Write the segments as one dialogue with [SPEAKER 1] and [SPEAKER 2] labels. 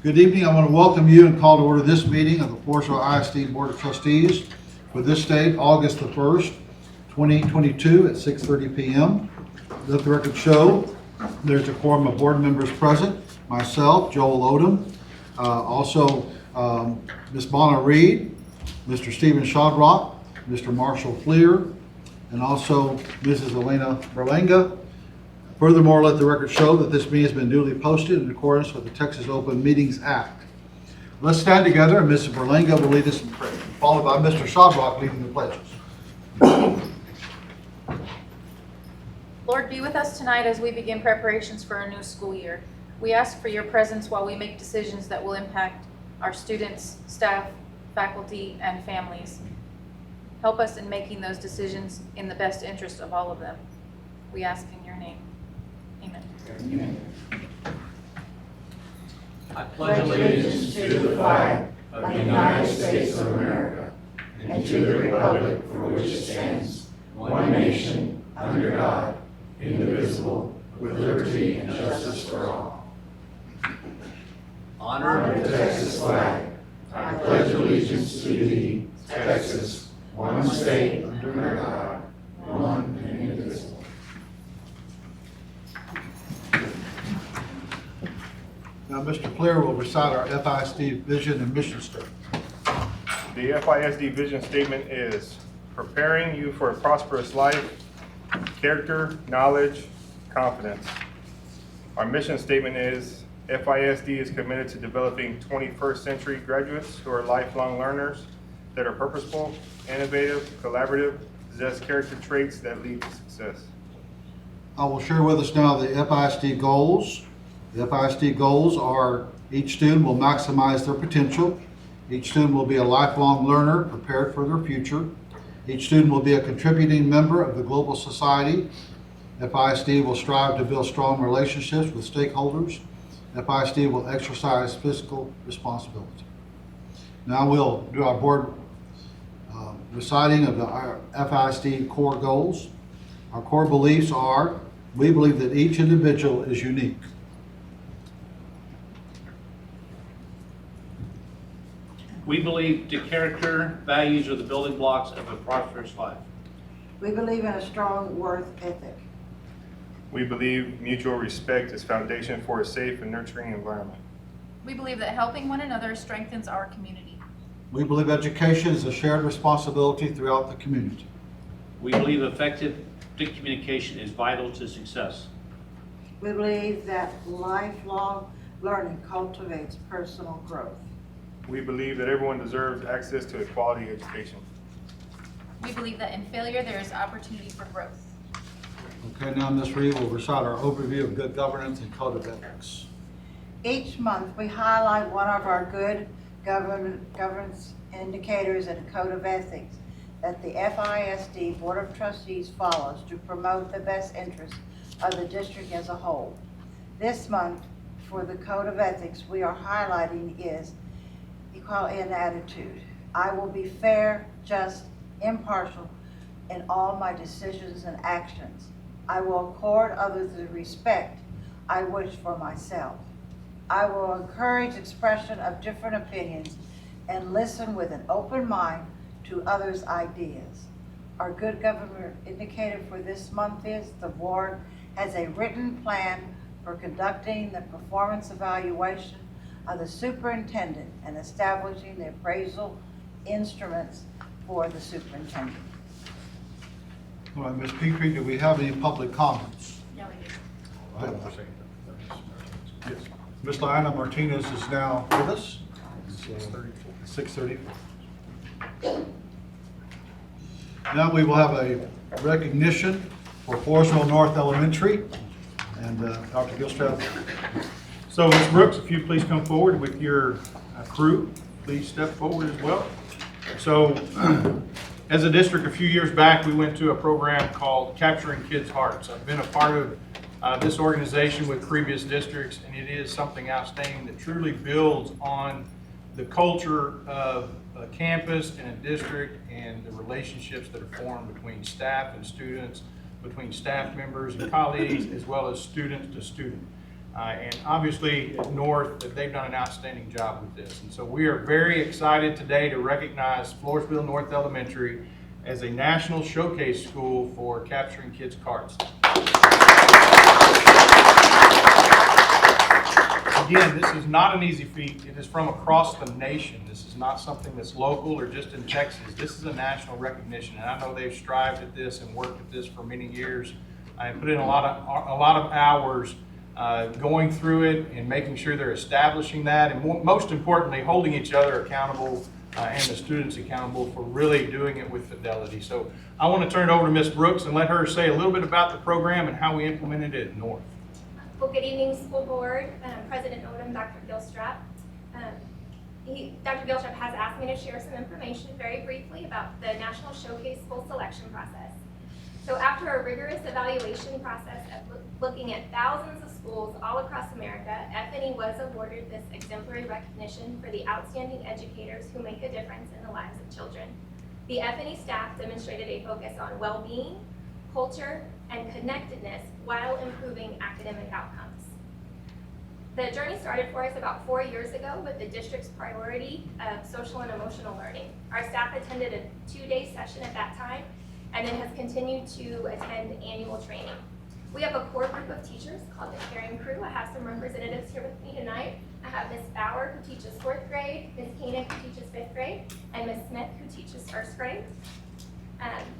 [SPEAKER 1] Good evening. I want to welcome you and call to order this meeting of the Floresville ISD Board of Trustees for this date, August the 1st, 2022 at 6:30 p.m. Let the record show there's a quorum of board members present, myself, Joel Odom, also Ms. Bonner Reed, Mr. Stephen Shadrock, Mr. Marshall Fleer, and also Mrs. Elena Berlanga. Furthermore, let the record show that this meeting has been duly posted in accordance with the Texas Open Meetings Act. Let's stand together, and Mrs. Berlanga will lead us in prayer, followed by Mr. Shadrock leading the pledges.
[SPEAKER 2] Lord, be with us tonight as we begin preparations for a new school year. We ask for your presence while we make decisions that will impact our students, staff, faculty, and families. Help us in making those decisions in the best interest of all of them. We ask in your name. Amen.
[SPEAKER 3] Amen. I pledge allegiance to the flag of the United States of America and to the republic for which it stands, one nation, under God, indivisible, with liberty and justice for all. Honor the Texas flag. I pledge allegiance to thee, Texas, one state under God, one and indivisible.
[SPEAKER 1] Now, Mr. Fleer will recite our FISD vision and mission statement.
[SPEAKER 4] The FISD vision statement is preparing you for a prosperous life, character, knowledge, confidence. Our mission statement is FISD is committed to developing 21st century graduates who are lifelong learners that are purposeful, innovative, collaborative, possess character traits that lead to success.
[SPEAKER 1] I will share with us now the FISD goals. The FISD goals are each student will maximize their potential. Each student will be a lifelong learner prepared for their future. Each student will be a contributing member of the global society. FISD will strive to build strong relationships with stakeholders. FISD will exercise fiscal responsibility. Now we'll do our board reciting of our FISD core goals. Our core beliefs are: we believe that each individual is unique.
[SPEAKER 5] We believe the character, values are the building blocks of a prosperous life.
[SPEAKER 6] We believe in a strong work ethic.
[SPEAKER 4] We believe mutual respect is foundation for a safe and nurturing environment.
[SPEAKER 2] We believe that helping one another strengthens our community.
[SPEAKER 1] We believe education is a shared responsibility throughout the community.
[SPEAKER 5] We believe effective communication is vital to success.
[SPEAKER 6] We believe that lifelong learning cultivates personal growth.
[SPEAKER 4] We believe that everyone deserves access to a quality education.
[SPEAKER 2] We believe that in failure there is opportunity for growth.
[SPEAKER 1] Okay, now Ms. Reed will recite our overview of good governance and code of ethics.
[SPEAKER 6] Each month, we highlight one of our good governance indicators and code of ethics that the FISD Board of Trustees follows to promote the best interests of the district as a whole. This month, for the code of ethics we are highlighting is equality in attitude. I will be fair, just, impartial in all my decisions and actions. I will accord others the respect I wish for myself. I will encourage expression of different opinions and listen with an open mind to others' ideas. Our good government indicator for this month is the board has a written plan for conducting the performance evaluation of the superintendent and establishing the appraisal instruments for the superintendent.
[SPEAKER 1] All right, Ms. Petrie, do we have any public comments?
[SPEAKER 2] Yeah, we do.
[SPEAKER 1] All right. Yes. Ms. Diana Martinez is now with us. 6:30. Now we will have a recognition for Floresville North Elementary, and Dr. Gilstrap.
[SPEAKER 4] So Ms. Brooks, if you please come forward with your crew, please step forward as well. So as a district, a few years back, we went to a program called Capturing Kids' Hearts. I've been a part of this organization with previous districts, and it is something outstanding that truly builds on the culture of a campus and a district and the relationships that are formed between staff and students, between staff members and colleagues, as well as student to student. And obviously at North, that they've done an outstanding job with this. And so we are very excited today to recognize Floresville North Elementary as a national showcase school for capturing kids' cards. Again, this is not an easy feat. It is from across the nation. This is not something that's local or just in Texas. This is a national recognition, and I know they've strived at this and worked at this for many years. I put in a lot of hours going through it and making sure they're establishing that, and most importantly, holding each other accountable and the students accountable for really doing it with fidelity. So I want to turn it over to Ms. Brooks and let her say a little bit about the program and how we implemented it at North.
[SPEAKER 7] Well, good evening, school board, President Odom, Dr. Gilstrap. Dr. Gilstrap has asked me to share some information very briefly about the National Showcase School selection process. So after a rigorous evaluation process of looking at thousands of schools all across America, FNE was awarded this exemplary recognition for the outstanding educators who make a difference in the lives of children. The FNE staff demonstrated a focus on well-being, culture, and connectedness while improving academic outcomes. The journey started for us about 4 years ago with the district's priority of social and emotional learning. Our staff attended a 2-day session at that time and then has continued to attend annual training. We have a core group of teachers called the Caring Crew. I have some representatives here with me tonight. I have Ms. Bauer, who teaches 4th grade, Ms. Koenig, who teaches 5th grade, and Ms. Smith, who teaches 1st grade.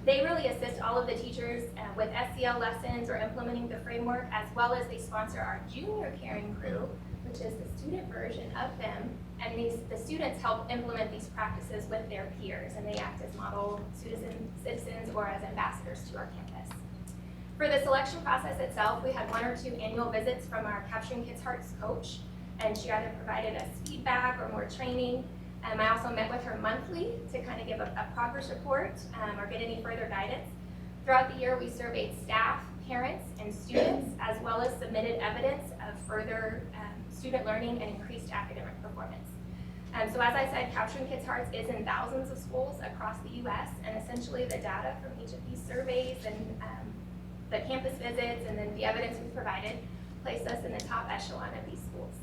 [SPEAKER 7] They really assist all of the teachers with SEL lessons or implementing the framework, as well as they sponsor our Junior Caring Crew, which is the student version of them. And the students help implement these practices with their peers, and they act as model citizens or as ambassadors to our campus. For the selection process itself, we had 1 or 2 annual visits from our Capturing Kids' Hearts coach, and she either provided us feedback or more training. I also met with her monthly to kind of give a progress report or get any further guidance. Throughout the year, we surveyed staff, parents, and students, as well as submitted evidence of further student learning and increased academic performance. So as I said, Capturing Kids' Hearts is in thousands of schools across the U.S., and essentially the data from each of these surveys and the campus visits and then the evidence we provided placed us in the top echelon of these schools.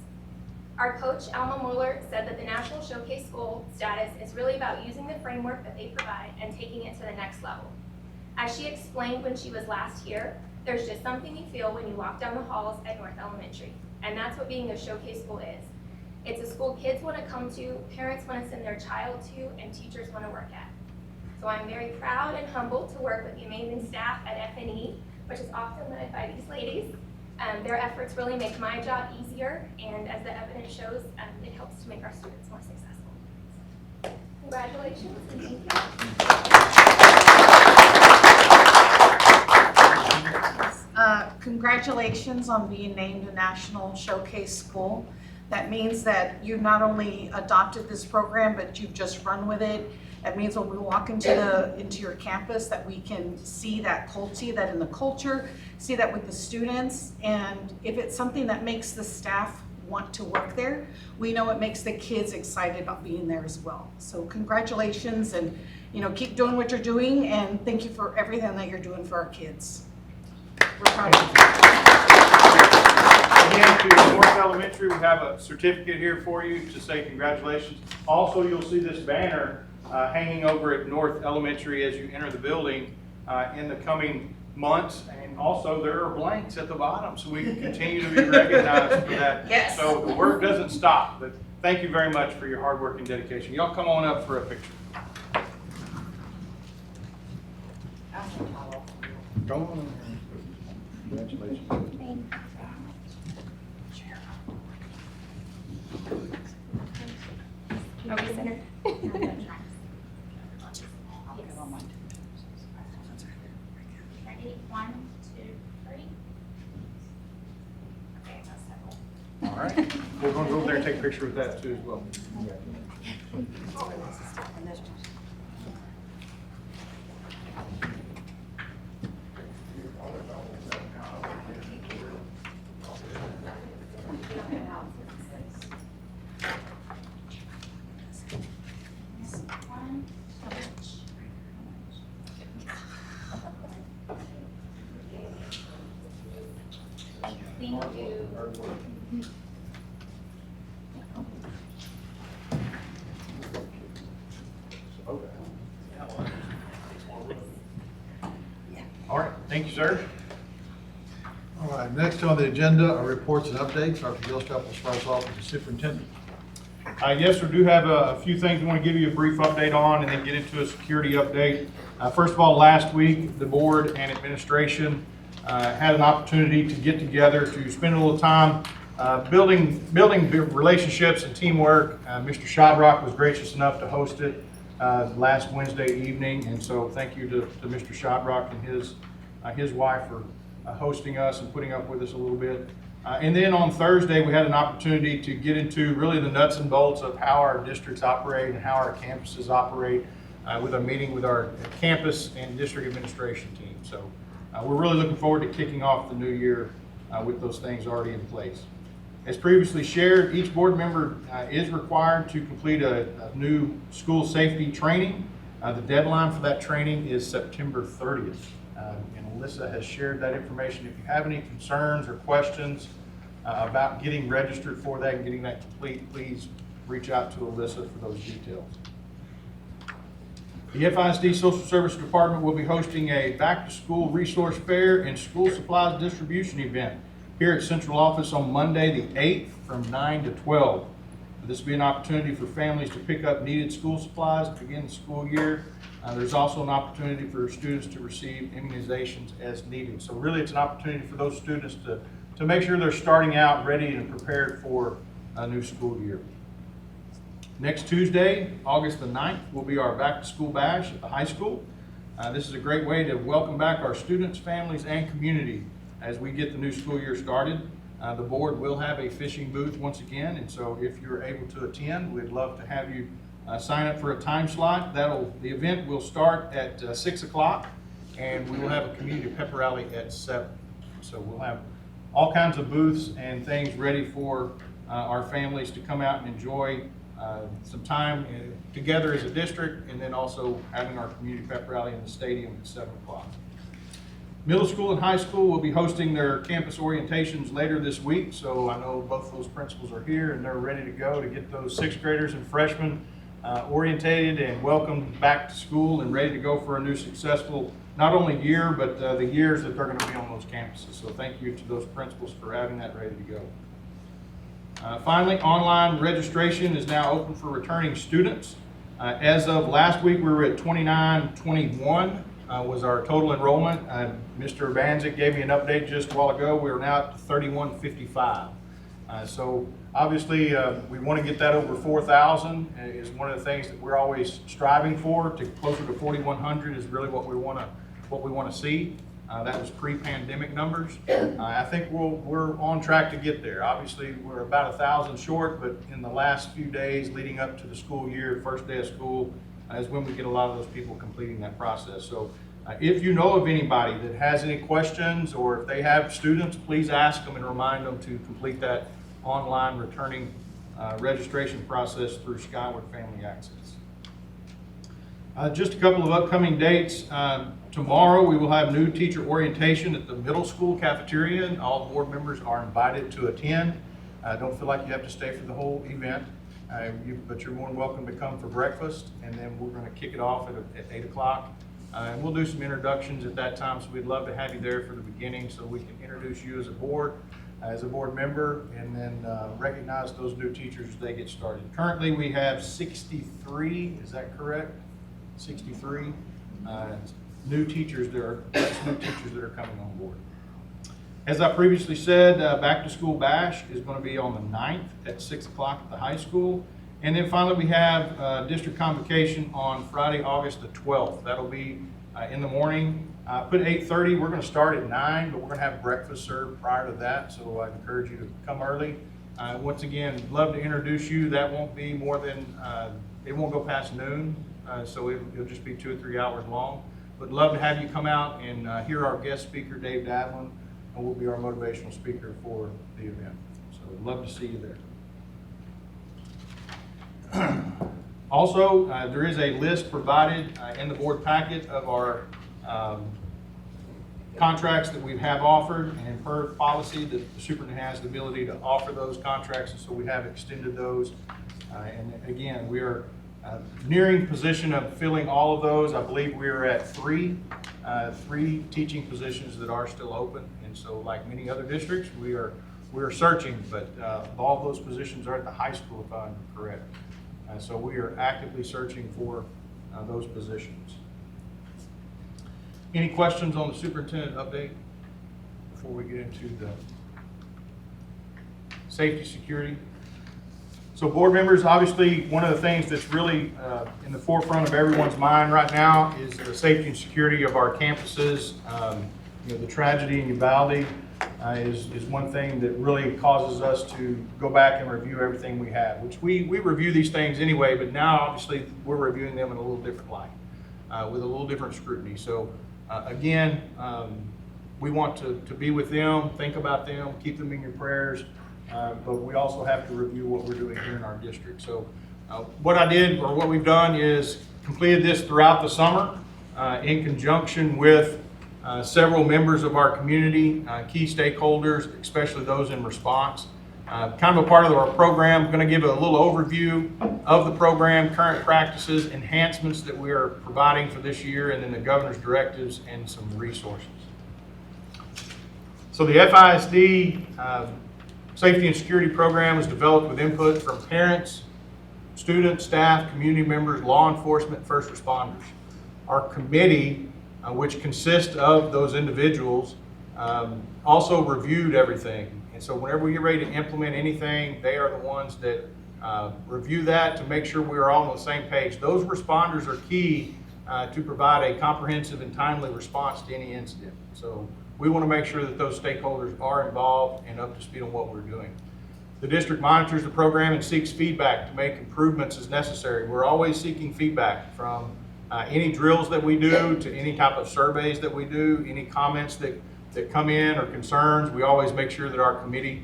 [SPEAKER 7] Our coach, Alma Mueller, said that the National Showcase School status is really about using the framework that they provide and taking it to the next level. As she explained when she was last here, there's just something you feel when you walk down the halls at North Elementary, and that's what being a showcase school is. It's a school kids want to come to, parents want to send their child to, and teachers want to work at. So I'm very proud and humbled to work with the amazing staff at FNE, which is often led by these ladies. Their efforts really make my job easier, and as the evidence shows, it helps to make our students more successful. Congratulations, and thank you.
[SPEAKER 8] Congratulations on being named a National Showcase School. That means that you've not only adopted this program, but you've just run with it. That means when we walk into your campus that we can see that in the culture, see that with the students, and if it's something that makes the staff want to work there, we know it makes the kids excited about being there as well. So congratulations, and keep doing what you're doing, and thank you for everything that you're doing for our kids. We're proud of you.
[SPEAKER 4] Again, to North Elementary, we have a certificate here for you to say congratulations. Also, you'll see this banner hanging over at North Elementary as you enter the building in the coming months. And also there are blanks at the bottom, so we can continue to be recognized for that.
[SPEAKER 8] Yes.
[SPEAKER 4] So the work doesn't stop, but thank you very much for your hard work and dedication. Y'all come on up for a picture. Come on. Congratulations.
[SPEAKER 7] Okay, Center. Ready? 1, 2, 3. Okay, that's settled.
[SPEAKER 4] All right. We're going to go over there and take a picture with that too as well.
[SPEAKER 7] Thank you.
[SPEAKER 4] All right, thank you, sir.
[SPEAKER 1] All right, next on the agenda are reports and updates. Dr. Gilstrap will start us off with the superintendent.
[SPEAKER 4] Yes, we do have a few things we want to give you a brief update on and then get into a security update. First of all, last week, the board and administration had an opportunity to get together to spend a little time building relationships and teamwork. Mr. Shodrock was gracious enough to host it last Wednesday evening, and so thank you to Mr. Shodrock and his wife for hosting us and putting up with us a little bit. And then on Thursday, we had an opportunity to get into really the nuts and bolts of how our districts operate and how our campuses operate with a meeting with our campus and district administration team. So we're really looking forward to kicking off the new year with those things already in place. As previously shared, each board member is required to complete a new school safety training. The deadline for that training is September 30th. And Alyssa has shared that information. If you have any concerns or questions about getting registered for that and getting that complete, please reach out to Alyssa for those details. The FISD Social Service Department will be hosting a back-to-school resource fair and school supplies distribution event here at Central Office on Monday, the 8th, from 9 to 12. This will be an opportunity for families to pick up needed school supplies to begin the school year. There's also an opportunity for students to receive immunizations as needed. So really, it's an opportunity for those students to make sure they're starting out ready and prepared for a new school year. Next Tuesday, August the 9th, will be our back-to-school bash at the high school. This is a great way to welcome back our students, families, and community as we get the new school year started. The board will have a fishing booth once again, and so if you're able to attend, we'd love to have you sign up for a time slot. The event will start at 6 o'clock, and we will have a community pep rally at 7. So we'll have all kinds of booths and things ready for our families to come out and enjoy some time together as a district, and then also having our community pep rally in the stadium at 7 o'clock. Middle school and high school will be hosting their campus orientations later this week, so I know both those principals are here and they're ready to go to get those sixth graders and freshmen orientated and welcomed back to school and ready to go for a new successful, not only year, but the years that they're going to be on those campuses. So thank you to those principals for having that ready to go. Finally, online registration is now open for returning students. As of last week, we were at 2921 was our total enrollment. Mr. Banzik gave me an update just a while ago. We are now at 3155. So obviously, we want to get that over 4,000 is one of the things that we're always striving for. To closer to 4,100 is really what we want to see. That was pre-pandemic numbers. I think we're on track to get there. Obviously, we're about 1,000 short, but in the last few days leading up to the school year, first day of school, is when we get a lot of those people completing that process. So if you know of anybody that has any questions, or if they have students, please ask them and remind them to complete that online returning registration process through Skyward Family Access. Just a couple of upcoming dates. Tomorrow we will have new teacher orientation at the middle school cafeteria, and all board members are invited to attend. Don't feel like you have to stay for the whole event, but you're more than welcome to come for breakfast, and then we're going to kick it off at 8 o'clock. And we'll do some introductions at that time, so we'd love to have you there for the beginning so we can introduce you as a board member, and then recognize those new teachers as they get started. Currently we have 63, is that correct? 63 new teachers that are coming on board. As I previously said, back to school bash is going to be on the 9th at 6 o'clock at the high school. And then finally we have district convocation on Friday, August the 12th. That'll be in the morning. Put 8:30, we're going to start at 9, but we're going to have breakfast served prior to that, so I encourage you to come early. Once again, love to introduce you. That won't be more than, it won't go past noon, so it'll just be 2 or 3 hours long. But love to have you come out and hear our guest speaker, Dave Davlin, and will be our motivational speaker for the event. So love to see you there. Also, there is a list provided in the board packet of our contracts that we have offered, and per policy, the superintendent has the ability to offer those contracts, and so we have extended those. And again, we are nearing position of filling all of those. I believe we are at three teaching positions that are still open, and so like many other districts, we are searching, but all of those positions are at the high school, if I'm correct. So we are actively searching for those positions. Any questions on the superintendent update before we get into the safety, security? So board members, obviously, one of the things that's really in the forefront of everyone's mind right now is the safety and security of our campuses. The tragedy in Uvalde is one thing that really causes us to go back and review everything we have, which we review these things anyway, but now obviously we're reviewing them in a little different light, with a little different scrutiny. So again, we want to be with them, think about them, keep them in your prayers, but we also have to review what we're doing here in our district. So what I did, or what we've done, is completed this throughout the summer in conjunction with several members of our community, key stakeholders, especially those in response. Kind of a part of our program, I'm going to give a little overview of the program, current practices, enhancements that we are providing for this year, and then the governor's directives and some resources. So the FISD Safety and Security Program was developed with input from parents, students, staff, community members, law enforcement, first responders. Our committee, which consists of those individuals, also reviewed everything. And so whenever we get ready to implement anything, they are the ones that review that to make sure we are all on the same page. Those responders are key to provide a comprehensive and timely response to any incident. So we want to make sure that those stakeholders are involved and up to speed on what we're doing. The district monitors the program and seeks feedback to make improvements as necessary. We're always seeking feedback from any drills that we do, to any type of surveys that we do, any comments that come in or concerns. We always make sure that our committee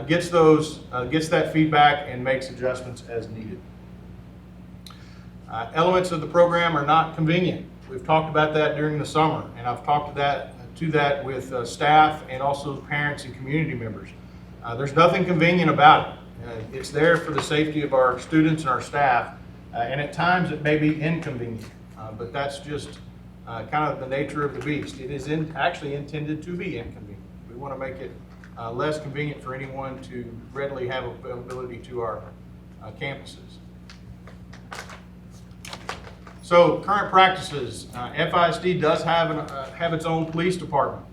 [SPEAKER 4] gets that feedback and makes adjustments as needed. Elements of the program are not convenient. We've talked about that during the summer, and I've talked to that with staff and also parents and community members. There's nothing convenient about it. It's there for the safety of our students and our staff, and at times it may be inconvenient, but that's just kind of the nature of the beast. It is actually intended to be inconvenient. We want to make it less convenient for anyone to readily have availability to our campuses. So current practices, FISD does have its own police department.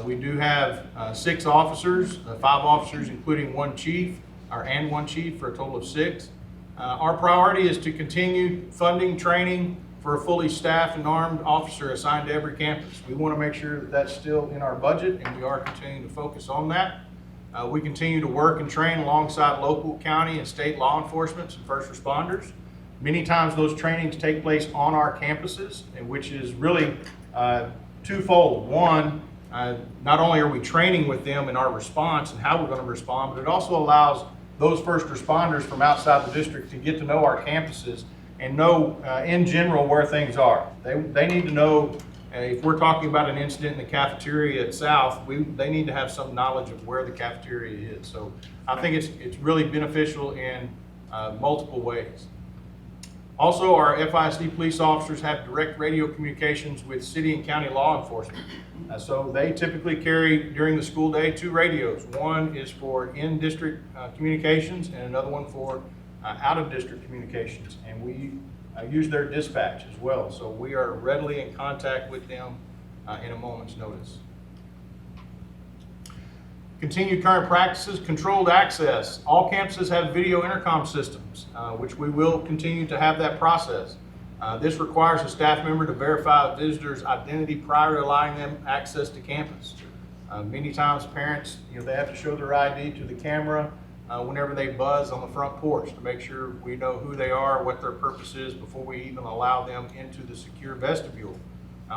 [SPEAKER 4] We do have 6 officers, 5 officers including one chief, and one chief, for a total of 6. Our priority is to continue funding training for a fully staffed and armed officer assigned to every campus. We want to make sure that that's still in our budget, and we are continuing to focus on that. We continue to work and train alongside local, county, and state law enforcement and first responders. Many times those trainings take place on our campuses, and which is really twofold. One, not only are we training with them in our response and how we're going to respond, but it also allows those first responders from outside the district to get to know our campuses and know in general where things are. They need to know if we're talking about an incident in the cafeteria at South, they need to have some knowledge of where the cafeteria is. So I think it's really beneficial in multiple ways. Also, our FISD police officers have direct radio communications with city and county law enforcement. So they typically carry, during the school day, 2 radios. One is for in-district communications and another one for out-of-district communications. And we use their dispatch as well. So we are readily in contact with them in a moment's notice. Continued current practices, controlled access. All campuses have video intercom systems, which we will continue to have that process. This requires a staff member to verify a visitor's identity prior to allowing them access to campus. Many times parents, they have to show their ID to the camera whenever they buzz on the front porch to make sure we know who they are, what their purpose is before we even allow them into the secure vestibule.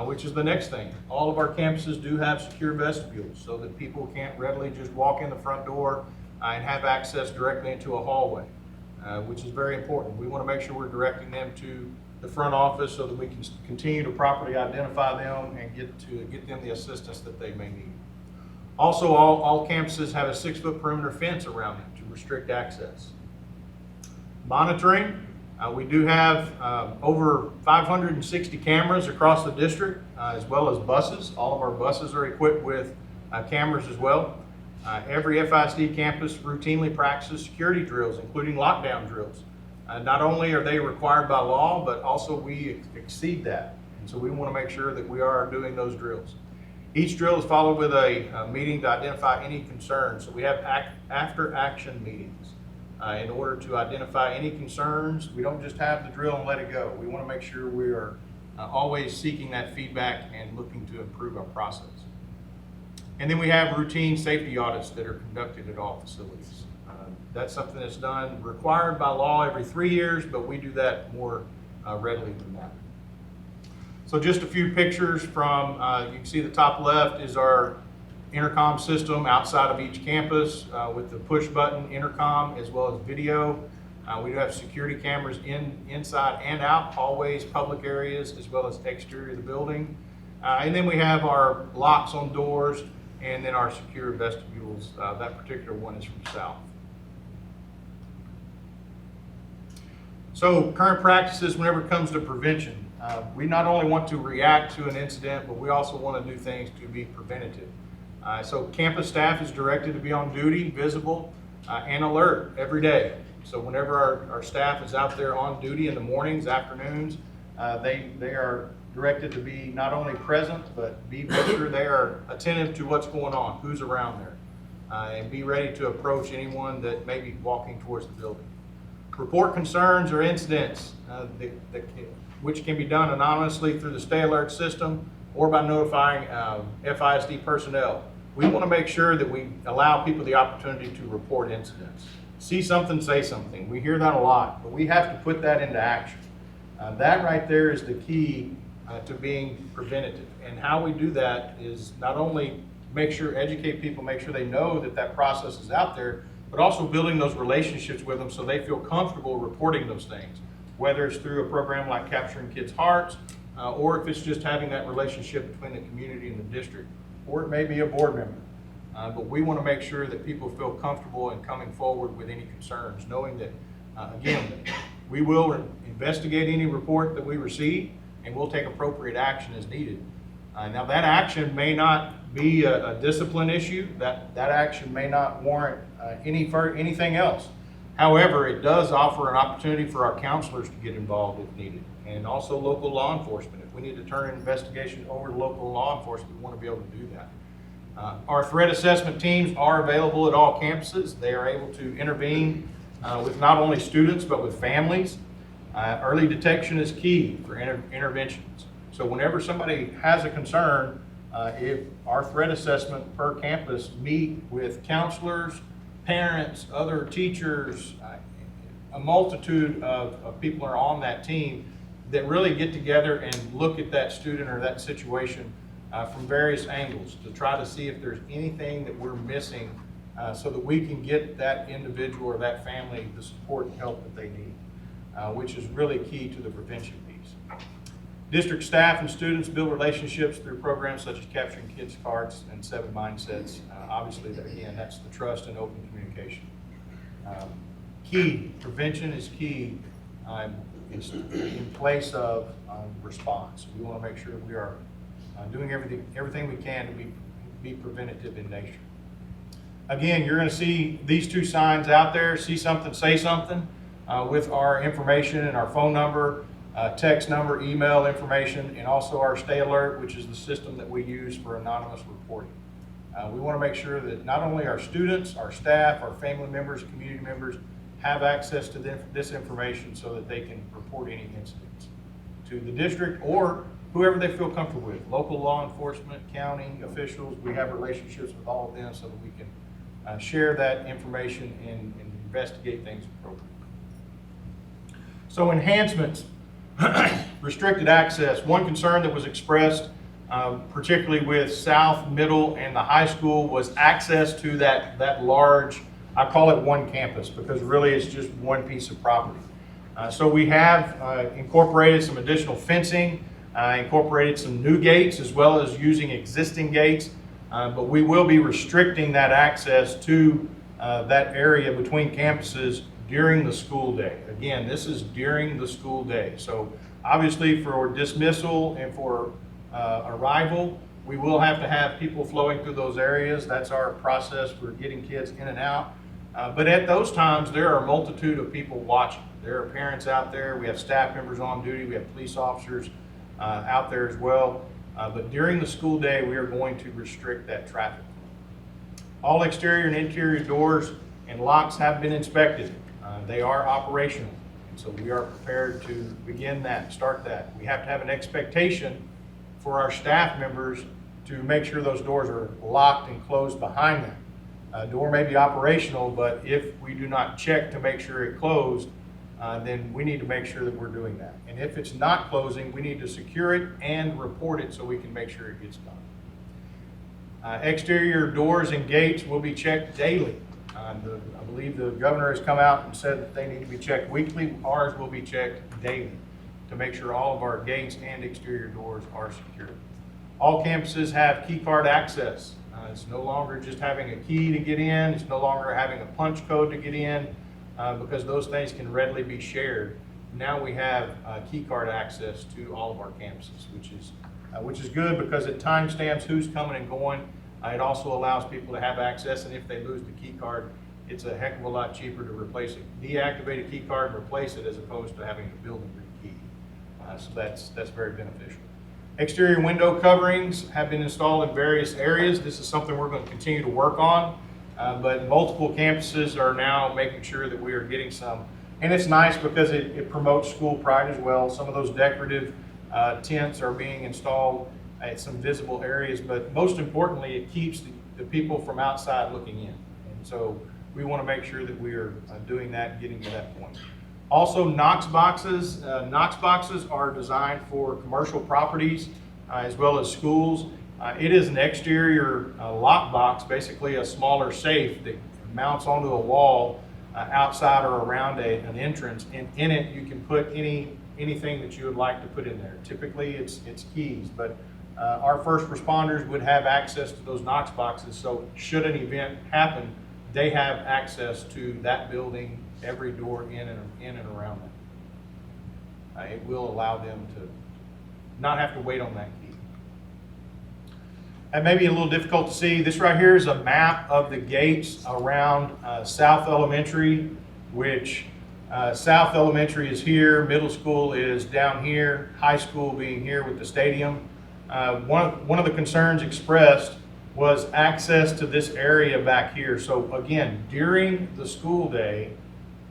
[SPEAKER 4] Which is the next thing. All of our campuses do have secure vestibules so that people can't readily just walk in the front door and have access directly into a hallway, which is very important. We want to make sure we're directing them to the front office so that we can continue to properly identify them and get them the assistance that they may need. Also, all campuses have a 6-foot perimeter fence around them to restrict access. Monitoring, we do have over 560 cameras across the district, as well as buses. All of our buses are equipped with cameras as well. Every FISD campus routinely practices security drills, including lockdown drills. Not only are they required by law, but also we exceed that. And so we want to make sure that we are doing those drills. Each drill is followed with a meeting to identify any concerns. So we have after-action meetings in order to identify any concerns. We don't just have the drill and let it go. We want to make sure we are always seeking that feedback and looking to improve our process. And then we have routine safety audits that are conducted at all facilities. That's something that's done, required by law every 3 years, but we do that more readily than that. So just a few pictures from, you can see the top left is our intercom system outside of each campus with the push button intercom as well as video. We do have security cameras inside and out, hallways, public areas, as well as exterior of the building. And then we have our locks on doors and then our secure vestibules. That particular one is from South. So current practices whenever it comes to prevention. We not only want to react to an incident, but we also want to do things to be preventative. So campus staff is directed to be on duty, visible, and alert every day. So whenever our staff is out there on duty in the mornings, afternoons, they are directed to be not only present, but make sure they are attentive to what's going on, who's around there, and be ready to approach anyone that may be walking towards the building. Report concerns or incidents which can be done anonymously through the Stay Alert system or by notifying FISD personnel. We want to make sure that we allow people the opportunity to report incidents. See something, say something. We hear that a lot, but we have to put that into action. That right there is the key to being preventative. And how we do that is not only educate people, make sure they know that process is out there, but also building those relationships with them so they feel comfortable reporting those things, whether it's through a program like Capturing Kids' Hearts, or if it's just having that relationship between the community and the district, or it may be a board member. But we want to make sure that people feel comfortable in coming forward with any concerns, knowing that, again, we will investigate any report that we receive, and we'll take appropriate action as needed. Now that action may not be a discipline issue, that action may not warrant anything else. However, it does offer an opportunity for our counselors to get involved if needed, and also local law enforcement. If we need to turn an investigation over to local law enforcement, we want to be able to do that. Our threat assessment teams are available at all campuses. They are able to intervene with not only students, but with families. Early detection is key for interventions. So whenever somebody has a concern, if our threat assessment per campus meet with counselors, parents, other teachers, a multitude of people are on that team that really get together and look at that student or that situation from various angles to try to see if there's anything that we're missing so that we can get that individual or that family the support and help that they need, which is really key to the prevention piece. District staff and students build relationships through programs such as Capturing Kids' Hearts and 7 Mindsets. Obviously, again, that's the trust and open communication. Prevention is key in place of response. We want to make sure we are doing everything we can to be preventative in nature. Again, you're going to see these two signs out there, see something, say something, with our information and our phone number, text number, email information, and also our Stay Alert, which is the system that we use for anonymous reporting. We want to make sure that not only our students, our staff, our family members, community members have access to this information so that they can report any incidents to the district or whoever they feel comfortable with, local law enforcement, county officials. We have relationships with all of them so that we can share that information and investigate things appropriately. So enhancements, restricted access. One concern that was expressed, particularly with South, Middle, and the high school, was access to that large, I call it one campus because really it's just one piece of property. So we have incorporated some additional fencing, incorporated some new gates as well as using existing gates, but we will be restricting that access to that area between campuses during the school day. Again, this is during the school day. So obviously for dismissal and for arrival, we will have to have people flowing through those areas. That's our process for getting kids in and out. But at those times, there are a multitude of people watching. There are parents out there. We have staff members on duty. We have police officers out there as well. But during the school day, we are going to restrict that traffic. All exterior and interior doors and locks have been inspected. They are operational. And so we are prepared to begin that, start that. We have to have an expectation for our staff members to make sure those doors are locked and closed behind them. Door may be operational, but if we do not check to make sure it closed, then we need to make sure that we're doing that. And if it's not closing, we need to secure it and report it so we can make sure it gets done. Exterior doors and gates will be checked daily. I believe the governor has come out and said that they need to be checked weekly. Ours will be checked daily to make sure all of our gates and exterior doors are secure. All campuses have key card access. It's no longer just having a key to get in. It's no longer having a punch code to get in because those things can readily be shared. Now we have key card access to all of our campuses, which is good because it timestamps who's coming and going. It also allows people to have access, and if they lose the key card, it's a heck of a lot cheaper to replace a deactivated key card and replace it as opposed to having a building rekey. So that's very beneficial. Exterior window coverings have been installed in various areas. This is something we're going to continue to work on, but multiple campuses are now making sure that we are getting some. And it's nice because it promotes school pride as well. Some of those decorative tents are being installed at some visible areas, but most importantly, it keeps the people from outside looking in. And so we want to make sure that we are doing that and getting to that point. Also, Knox boxes. Knox boxes are designed for commercial properties as well as schools. It is an exterior lock box, basically a smaller safe that mounts onto a wall outside or around an entrance. And in it, you can put anything that you would like to put in there. Typically, it's keys, but our first responders would have access to those Knox boxes. So should an event happen, they have access to that building, every door in and around them. It will allow them to not have to wait on that key. It may be a little difficult to see. This right here is a map of the gates around South Elementary, which South Elementary is here, middle school is down here, high school being here with the stadium. One of the concerns expressed was access to this area back here. So again, during the school day,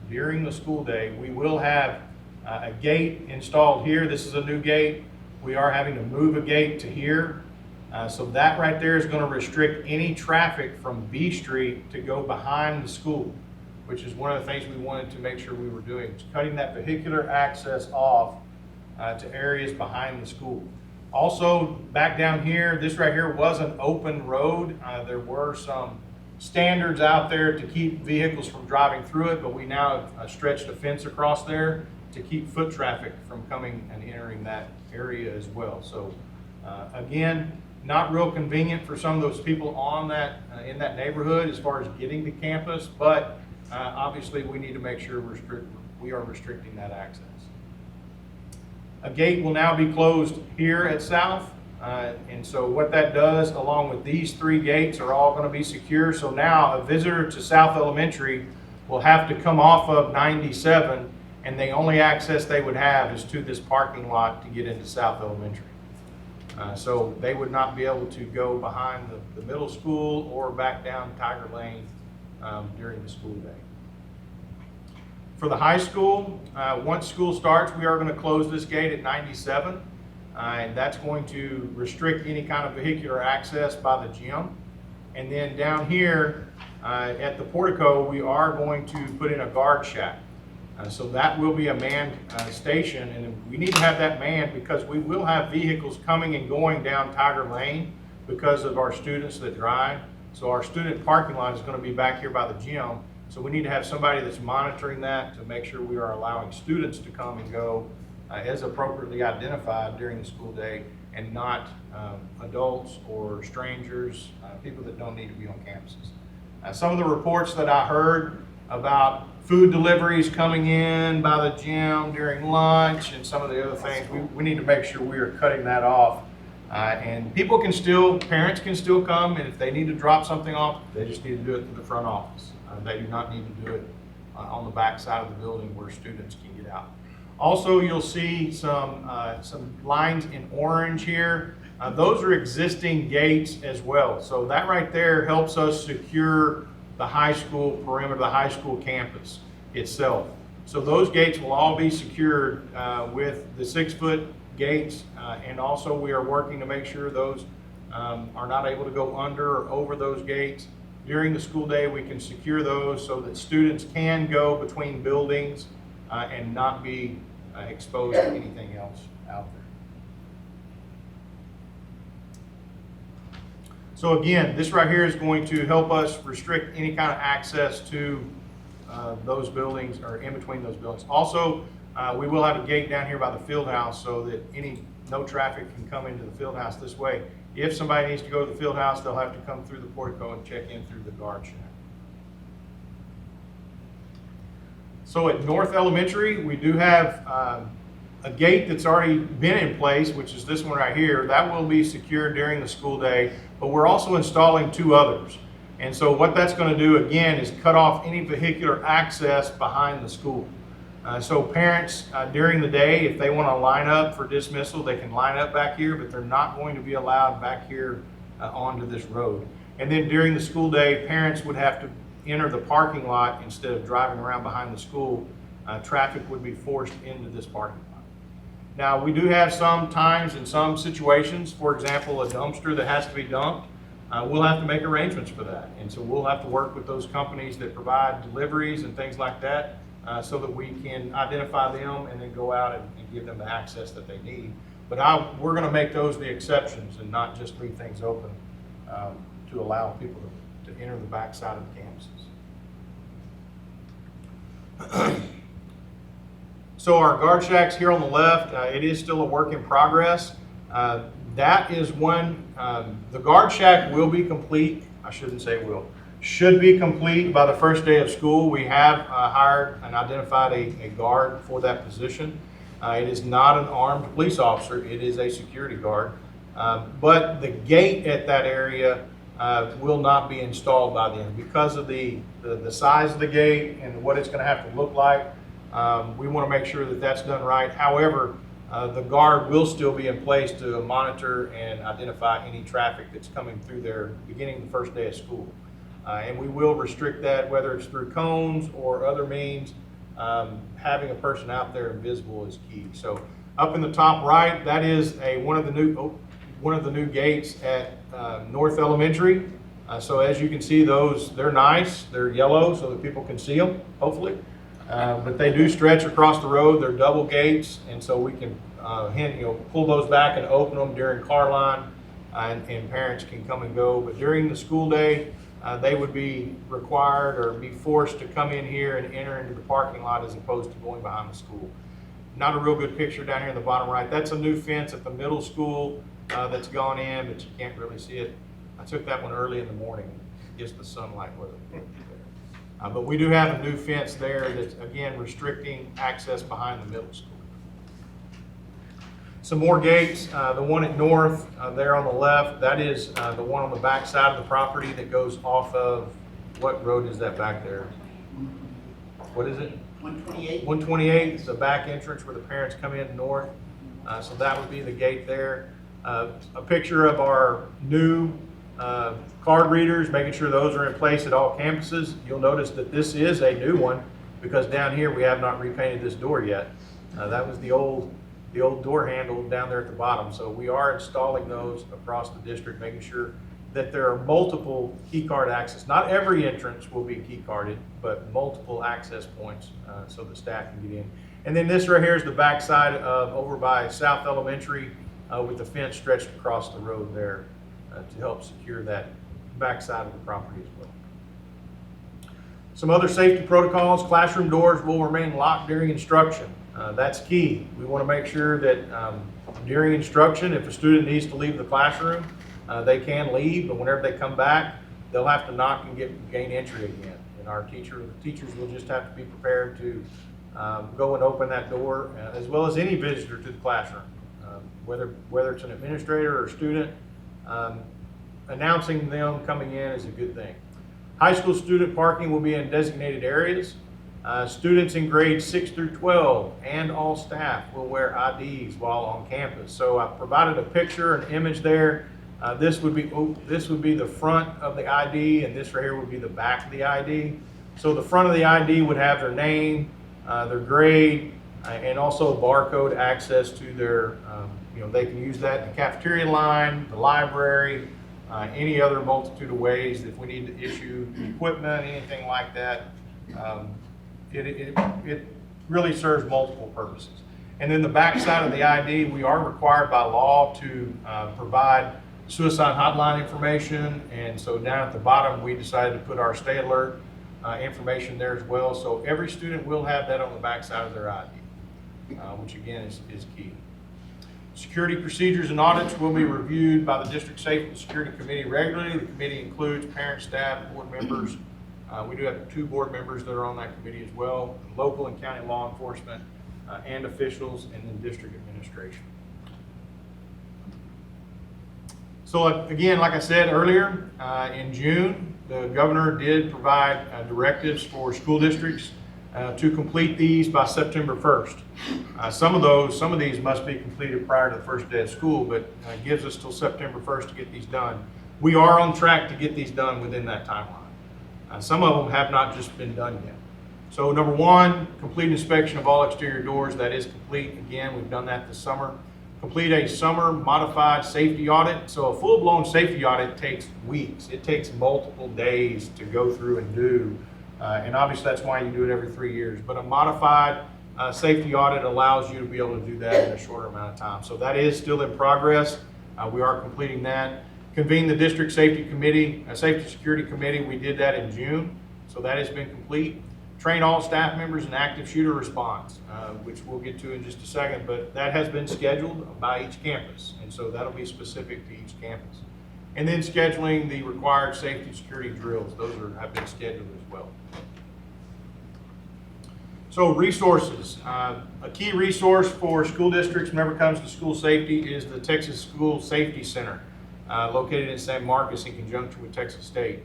[SPEAKER 4] we will have a gate installed here. This is a new gate. We are having to move a gate to here. So that right there is going to restrict any traffic from B Street to go behind the school, which is one of the things we wanted to make sure we were doing, cutting that vehicular access off to areas behind the school. Also, back down here, this right here was an open road. There were some standards out there to keep vehicles from driving through it, but we now have stretched a fence across there to keep foot traffic from coming and entering that area as well. So again, not real convenient for some of those people on that in that neighborhood as far as getting to campus, but obviously we need to make sure we are restricting that access. A gate will now be closed here at South. And so what that does, along with these three gates, are all going to be secure. So now a visitor to South Elementary will have to come off of 97, and the only access they would have is to this parking lot to get into South Elementary. So they would not be able to go behind the middle school or back down Tiger Lane during the school day. For the high school, once school starts, we are going to close this gate at 97. And that's going to restrict any kind of vehicular access by the gym. And then down here at the portico, we are going to put in a guard shack. So that will be a manned station, and we need to have that manned because we will have vehicles coming and going down Tiger Lane because of our students that drive. So our student parking lot is going to be back here by the gym, So we need to have somebody that's monitoring that to make sure we are allowing students to come and go as appropriately identified during the school day, and not adults or strangers, people that don't need to be on campuses. Some of the reports that I heard about food deliveries coming in by the gym during lunch and some of the other things, we need to make sure we are cutting that off. And parents can still come, and if they need to drop something off, they just need to do it through the front office. They do not need to do it on the back side of the building where students can get out. Also, you'll see some lines in orange here. Those are existing gates as well. So that right there helps us secure the high school perimeter, the high school campus itself. So those gates will all be secured with the 6-foot gates, and also we are working to make sure those are not able to go under or over those gates. During the school day, we can secure those so that students can go between buildings and not be exposed to anything else out there. So again, this right here is going to help us restrict any kind of access to those buildings or in between those buildings. Also, we will have a gate down here by the field house so that no traffic can come into the field house this way. If somebody needs to go to the field house, they'll have to come through the portico and check in through the guard shack. So at North Elementary, we do have a gate that's already been in place, which is this one right here. That will be secured during the school day, but we're also installing 2 others. And so what that's going to do again is cut off any vehicular access behind the school. So parents during the day, if they want to line up for dismissal, they can line up back here, but they're not going to be allowed back here onto this road. And then during the school day, parents would have to enter the parking lot instead of driving around behind the school. Traffic would be forced into this parking lot. Now, we do have some times in some situations, for example, a dumpster that has to be dumped, we'll have to make arrangements for that. And so we'll have to work with those companies that provide deliveries and things like that so that we can identify them and then go out and give them the access that they need. But we're going to make those the exceptions and not just leave things open to allow people to enter the backside of the campuses. So our guard shacks here on the left, it is still a work in progress. That is one, the guard shack will be complete, I shouldn't say will, should be complete by the first day of school. We have hired and identified a guard for that position. It is not an armed police officer, it is a security guard. But the gate at that area will not be installed by then because of the size of the gate and what it's going to have to look like. We want to make sure that that's done right. However, the guard will still be in place to monitor and identify any traffic that's coming through there beginning the first day of school. And we will restrict that, whether it's through cones or other means. Having a person out there and visible is key. So up in the top right, that is one of the new gates at North Elementary. So as you can see, they're nice. They're yellow so that people can see them, hopefully. But they do stretch across the road. They're double gates, and so we can pull those back and open them during car line, and parents can come and go. But during the school day, they would be required or be forced to come in here and enter into the parking lot as opposed to going behind the school. Not a real good picture down here in the bottom right. That's a new fence at the middle school that's gone in, but you can't really see it. I took that one early in the morning. It gets the sunlight with it. But we do have a new fence there that's, again, restricting access behind the middle school. Some more gates. The one at North there on the left, that is the one on the back side of the property that goes off of, what road is that back there? What is it?
[SPEAKER 3] 128.
[SPEAKER 4] 128 is the back entrance where the parents come in north. So that would be the gate there. A picture of our new card readers, making sure those are in place at all campuses. You'll notice that this is a new one because down here we have not repainted this door yet. That was the old door handle down there at the bottom. So we are installing those across the district, making sure that there are multiple key card access. Not every entrance will be key carded, but multiple access points so the staff can get in. And then this right here is the back side of over by South Elementary with the fence stretched across the road there to help secure that back side of the property as well. Some other safety protocols: classroom doors will remain locked during instruction. That's key. We want to make sure that during instruction, if a student needs to leave the classroom, they can leave, but whenever they come back, they'll have to knock and gain entry again. And our teachers will just have to be prepared to go and open that door, as well as any visitor to the classroom, whether it's an administrator or a student. Announcing them coming in is a good thing. High school student parking will be in designated areas. Students in grades 6 through 12 and all staff will wear IDs while on campus. So I provided a picture, an image there. This would be the front of the ID, and this right here would be the back of the ID. So the front of the ID would have their name, their grade, and also barcode access to their, they can use that in the cafeteria line, the library, any other multitude of ways. If we need to issue equipment, anything like that, it really serves multiple purposes. And then the back side of the ID, we are required by law to provide suicide hotline information, and so down at the bottom we decided to put our stay alert information there as well. So every student will have that on the back side of their ID, which again is key. Security procedures and audits will be reviewed by the District Safety and Security Committee regularly. The committee includes parents, staff, board members. We do have 2 board members that are on that committee as well, local and county law enforcement and officials, and then district administration. So again, like I said earlier, in June, the governor did provide directives for school districts to complete these by September 1st. Some of these must be completed prior to the first day of school, but gives us till September 1st to get these done. We are on track to get these done within that timeline. Some of them have not just been done yet. So number 1, complete inspection of all exterior doors. That is complete. Again, we've done that this summer. Complete a summer modified safety audit. So a full-blown safety audit takes weeks. It takes multiple days to go through and do. And obviously that's why you do it every 3 years. But a modified safety audit allows you to be able to do that in a shorter amount of time. So that is still in progress. We are completing that. Convene the district safety committee, safety security committee. We did that in June. So that has been complete. Train all staff members in active shooter response, which we'll get to in just a second, but that has been scheduled by each campus. And so that'll be specific to each campus. And then scheduling the required safety security drills. Those have been scheduled as well. So resources. A key resource for school districts whenever it comes to school safety is the Texas School Safety Center, located in San Marcos in conjunction with Texas State.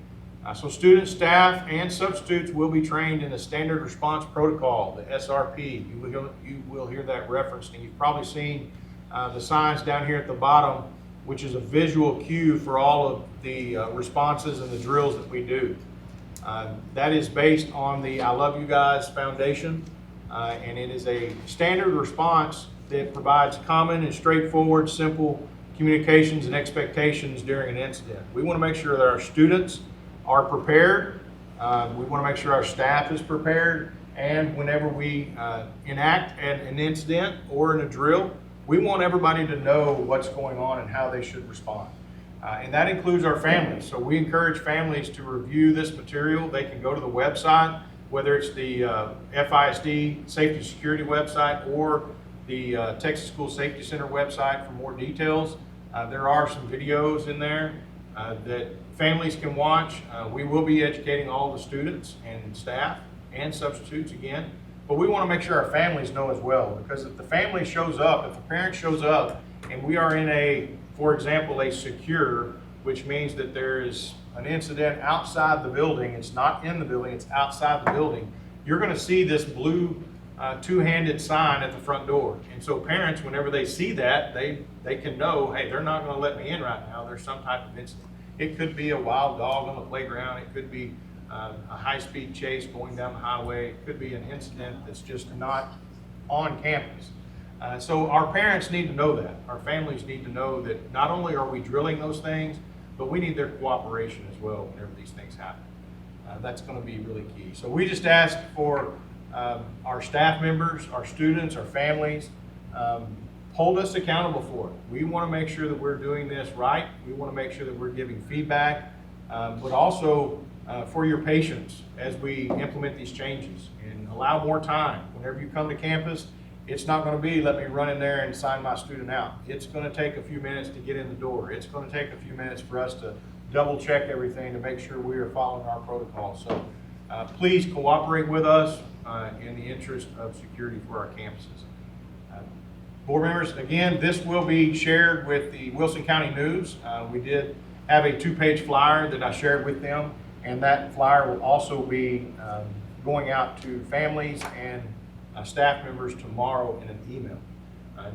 [SPEAKER 4] So students, staff, and substitutes will be trained in the Standard Response Protocol, the SRP. You will hear that referenced, and you've probably seen the signs down here at the bottom, which is a visual cue for all of the responses and the drills that we do. That is based on the I Love You Guys Foundation, and it is a standard response that provides common and straightforward, simple communications and expectations during an incident. We want to make sure that our students are prepared. We want to make sure our staff is prepared, and whenever we enact an incident or in a drill, we want everybody to know what's going on and how they should respond. And that includes our families. So we encourage families to review this material. They can go to the website, whether it's the FISD Safety Security website or the Texas School Safety Center website for more details. There are some videos in there that families can watch. We will be educating all the students and staff and substitutes again, but we want to make sure our families know as well, because if the family shows up, if the parent shows up and we are in for example, a secure, which means that there is an incident outside the building, it's not in the building, it's outside the building, you're going to see this blue two-handed sign at the front door. And so parents, whenever they see that, they can know, hey, they're not going to let me in right now. There's some type of incident. It could be a wild dog on the playground. It could be a high-speed chase going down the highway. It could be an incident that's just not on campus. So our parents need to know that. Our families need to know that not only are we drilling those things, but we need their cooperation as well whenever these things happen. That's going to be really key. So we just ask for our staff members, our students, our families, hold us accountable for it. We want to make sure that we're doing this right. We want to make sure that we're giving feedback but also for your patience as we implement these changes and allow more time. Whenever you come to campus, it's not going to be, let me run in there and sign my student out. It's going to take a few minutes to get in the door. It's going to take a few minutes for us to double check everything to make sure we are following our protocols. So please cooperate with us in the interest of security for our campuses. Board members, again, this will be shared with the Wilson County News. We did have a 2-page flyer that I shared with them, and that flyer will also be going out to families and staff members tomorrow in an email,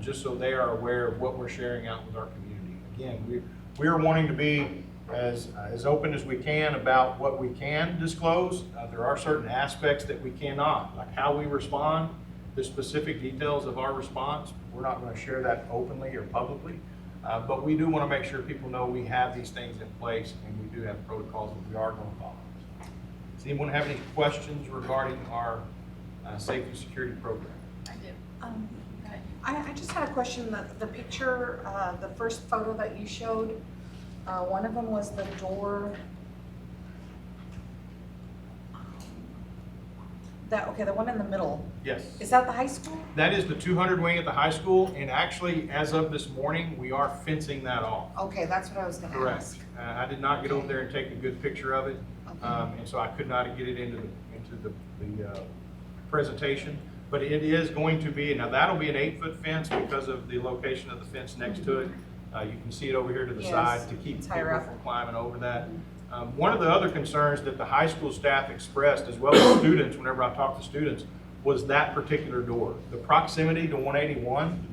[SPEAKER 4] just so they are aware of what we're sharing out with our community. Again, we are wanting to be as open as we can about what we can disclose. There are certain aspects that we cannot, like how we respond, the specific details of our response. We're not going to share that openly or publicly, but we do want to make sure people know we have these things in place and we do have protocols that we are going to follow. Does anyone have any questions regarding our safety security program?
[SPEAKER 2] I do. Go ahead.
[SPEAKER 8] I just had a question. The picture, the first photo that you showed, one of them was the door. The one in the middle.
[SPEAKER 4] Yes.
[SPEAKER 8] Is that the high school?
[SPEAKER 4] That is the 200 wing at the high school, and actually, as of this morning, we are fencing that off.
[SPEAKER 8] Okay, that's what I was gonna
[SPEAKER 4] Correct.
[SPEAKER 8] ask.
[SPEAKER 4] I did not get over there and take a good picture of it,
[SPEAKER 8] Okay.
[SPEAKER 4] and so I could not get it into the presentation. But it is going to be, now that'll be an 8-foot fence because of the location of the fence next to it. You can see it over here to the
[SPEAKER 8] Yes,
[SPEAKER 4] side to keep
[SPEAKER 8] it's
[SPEAKER 4] people
[SPEAKER 8] higher up.
[SPEAKER 4] from climbing over that. One of the other concerns that the high school staff expressed, as well as students, whenever I talked to students, was that particular door. The proximity to 181,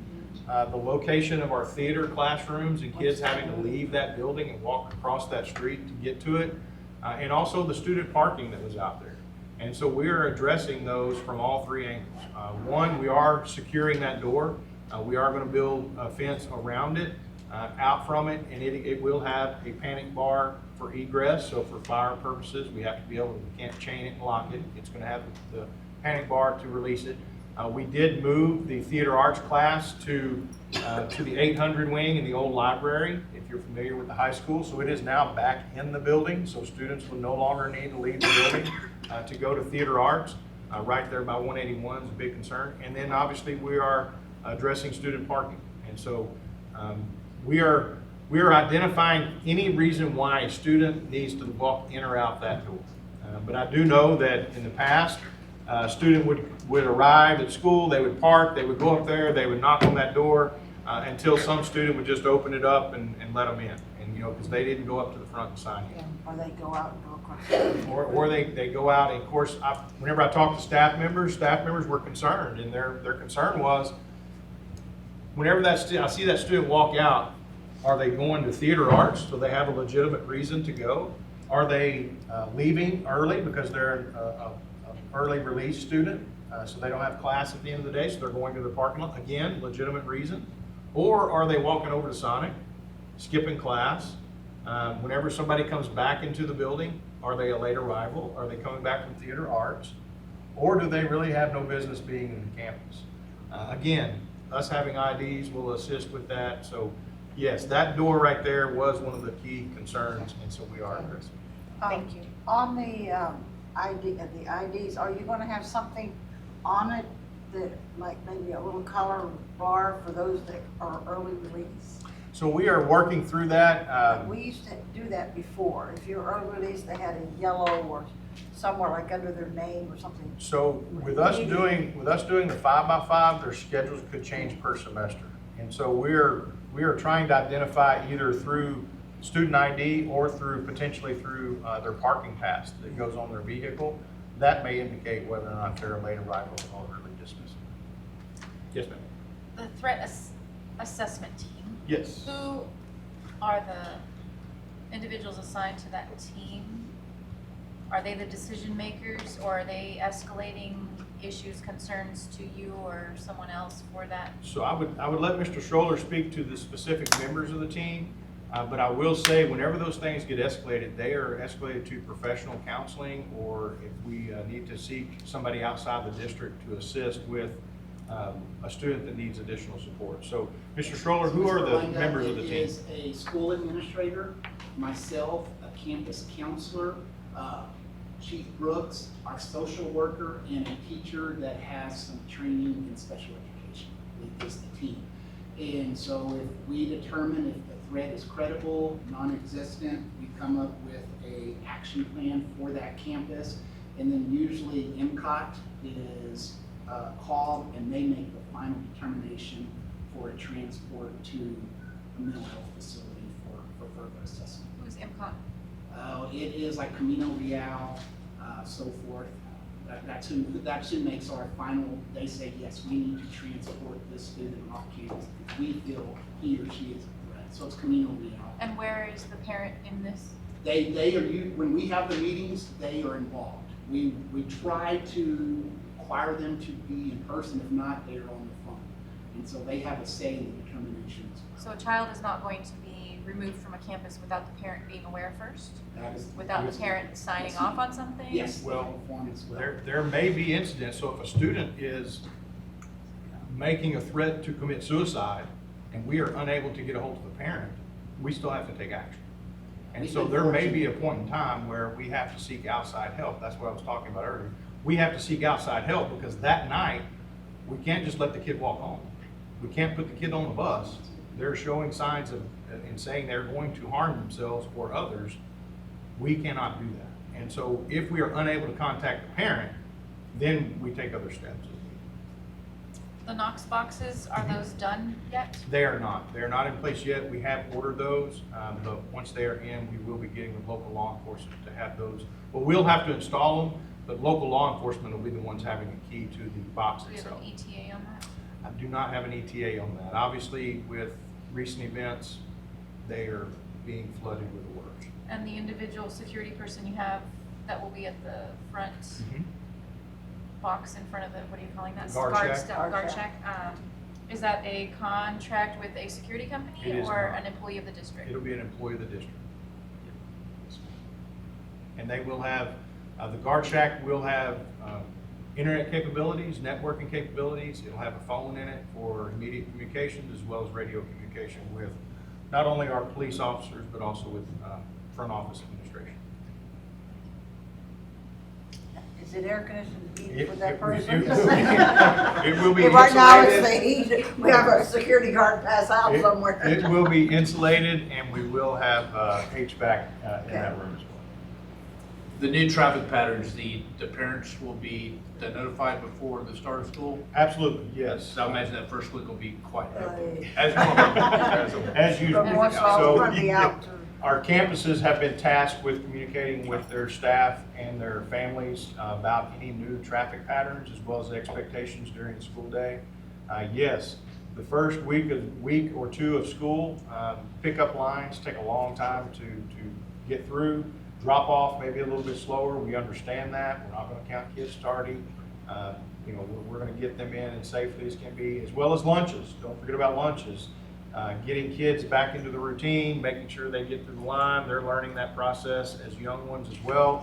[SPEAKER 4] the location of our theater classrooms and kids having to leave that building and walk across that street to get to it, and also the student parking that was out there. And so we are addressing those from all 3 angles. One, we are securing that door. We are going to build a fence around it, out from it, and it will have a panic bar for egress. So for fire purposes, we have to be able to, we can't chain it and lock it. It's going to have the panic bar to release it. We did move the theater arts class to the 800 wing in the old library, if you're familiar with the high school. So it is now back in the building, so students will no longer need to leave the building to go to theater arts. Right there by 181 is a big concern. And then obviously we are addressing student parking. And so we are identifying any reason why a student needs to walk in or out that door. But I do know that in the past, a student would arrive at school, they would park, they would go up there, they would knock on that door until some student would just open it up and let them in. And because they didn't go up to the front and sign in.
[SPEAKER 6] Yeah, or they go out and go across.
[SPEAKER 4] Or they go out, and of course, whenever I talk to staff members were concerned, and their concern was, whenever I see that student walk out, are they going to theater arts, so they have a legitimate reason to go? Are they leaving early because they're an early release student, so they don't have class at the end of the day, so they're going to the parking lot? Again, legitimate reason. Or are they walking over to Sonic, skipping class? Whenever somebody comes back into the building, are they a late arrival? Are they coming back from theater arts? Or do they really have no business being in the campus? Again, us having IDs will assist with that. So yes, that door right there was one of the key concerns, and so we are addressing it.
[SPEAKER 8] Thank you.
[SPEAKER 6] On the IDs, are you gonna have something on it that, like maybe a little color bar for those that are early release?
[SPEAKER 4] So we are working through that.
[SPEAKER 6] We used to do that before. If you're early release, they had a yellow or somewhere like under their name or something.
[SPEAKER 4] So with us doing the 5x5, their schedules could change per semester. And so we are trying to identify either through student ID or potentially through their parking pass that goes on their vehicle. That may indicate whether or not they're a late arrival or early dismissal. Yes, ma'am.
[SPEAKER 2] The threat assessment team,
[SPEAKER 4] Yes.
[SPEAKER 2] who are the individuals assigned to that team? Are they the decision makers, or are they escalating issues, concerns to you or someone else for that?
[SPEAKER 4] So I would let Mr. Schroller speak to the specific members of the team, but I will say whenever those things get escalated, they are escalated to professional counseling, or if we need to seek somebody outside the district to assist with a student that needs additional support. So, Mr. Schroller, who are the members of the team?
[SPEAKER 9] It is a school administrator, myself, a campus counselor, Chief Brooks, our social worker, and a teacher that has some training in special education is the team. And so if we determine if the threat is credible, non-existent, we come up with a action plan for that campus. And then usually MCOT is called and they make the final determination for a transport to a mental health facility for further assessment.
[SPEAKER 2] Who's MCOT?
[SPEAKER 9] It is like Camino Real, so forth. That's who makes our final, they say, yes, we need to transport this student off campus if we feel he or she is a threat. So it's Camino Real.
[SPEAKER 2] And where is the parent in this?
[SPEAKER 9] They are, when we have the meetings, they are involved. We try to require them to be in person, if not, they're on the phone. And so they have a say in the determinations.
[SPEAKER 2] So a child is not going to be removed from a campus without the parent being aware first?
[SPEAKER 9] That is.
[SPEAKER 2] Without the parent signing off on something?
[SPEAKER 9] Yes,
[SPEAKER 4] Well,
[SPEAKER 9] form as well.
[SPEAKER 4] There may be incidents, so if a student is making a threat to commit suicide and we are unable to get a hold of the parent, we still have to take action. And so there may be a point in time where we have to seek outside help. That's what I was talking about earlier. We have to seek outside help because that night, we can't just let the kid walk home. We can't put the kid on the bus. They're showing signs of, and saying they're going to harm themselves or others. We cannot do that. And so if we are unable to contact the parent, then we take other steps.
[SPEAKER 2] The Knox boxes, are those done yet?
[SPEAKER 4] They are not. They are not in place yet. We have ordered those, but once they are in, we will be getting with local law enforcement to have those. But we'll have to install them, but local law enforcement will be the ones having a key to the box
[SPEAKER 2] Do we have
[SPEAKER 4] itself.
[SPEAKER 2] an ETA on that?
[SPEAKER 4] I do not have an ETA on that. Obviously, with recent events, they are being flooded with orders.
[SPEAKER 2] And the individual security person you have that will be at the front box in front of the, what are you calling that?
[SPEAKER 4] Guard check.
[SPEAKER 2] Guard check. Is that a contract with a security
[SPEAKER 4] It
[SPEAKER 2] company
[SPEAKER 4] is
[SPEAKER 2] or
[SPEAKER 4] not.
[SPEAKER 2] an employee of the district?
[SPEAKER 4] It'll be an employee of the district. And they will have, the guard shack will have internet capabilities, networking capabilities. It'll have a phone in it for immediate communications as well as radio communication with not only our police officers, but also with front office administration.
[SPEAKER 6] Is it air conditioned heat
[SPEAKER 4] It-
[SPEAKER 6] for that
[SPEAKER 4] it-
[SPEAKER 6] person?
[SPEAKER 4] it will be
[SPEAKER 6] Right now it's the
[SPEAKER 4] insulated.
[SPEAKER 6] heat, we have our security guard pass out somewhere.
[SPEAKER 4] It will be insulated and we will have HVAC in that room as well.
[SPEAKER 5] The new traffic patterns, the parents will be notified before the start of school.
[SPEAKER 4] Absolutely, yes.
[SPEAKER 5] So I imagine that first week will be quite hectic.
[SPEAKER 4] As normal. As usual.
[SPEAKER 6] From Warsaw,
[SPEAKER 4] So,
[SPEAKER 6] we're gonna be out to.
[SPEAKER 4] our campuses have been tasked with communicating with their staff and their families about any new traffic patterns as well as expectations during the school day. Yes, the first week or two of school, pickup lines take a long time to get through. Drop off maybe a little bit slower. We understand that. We're not going to count kids tardy. We're going to get them in as safely as can be, as well as lunches. Don't forget about lunches. Getting kids back into the routine, making sure they get through the line. They're learning that process as young ones as well.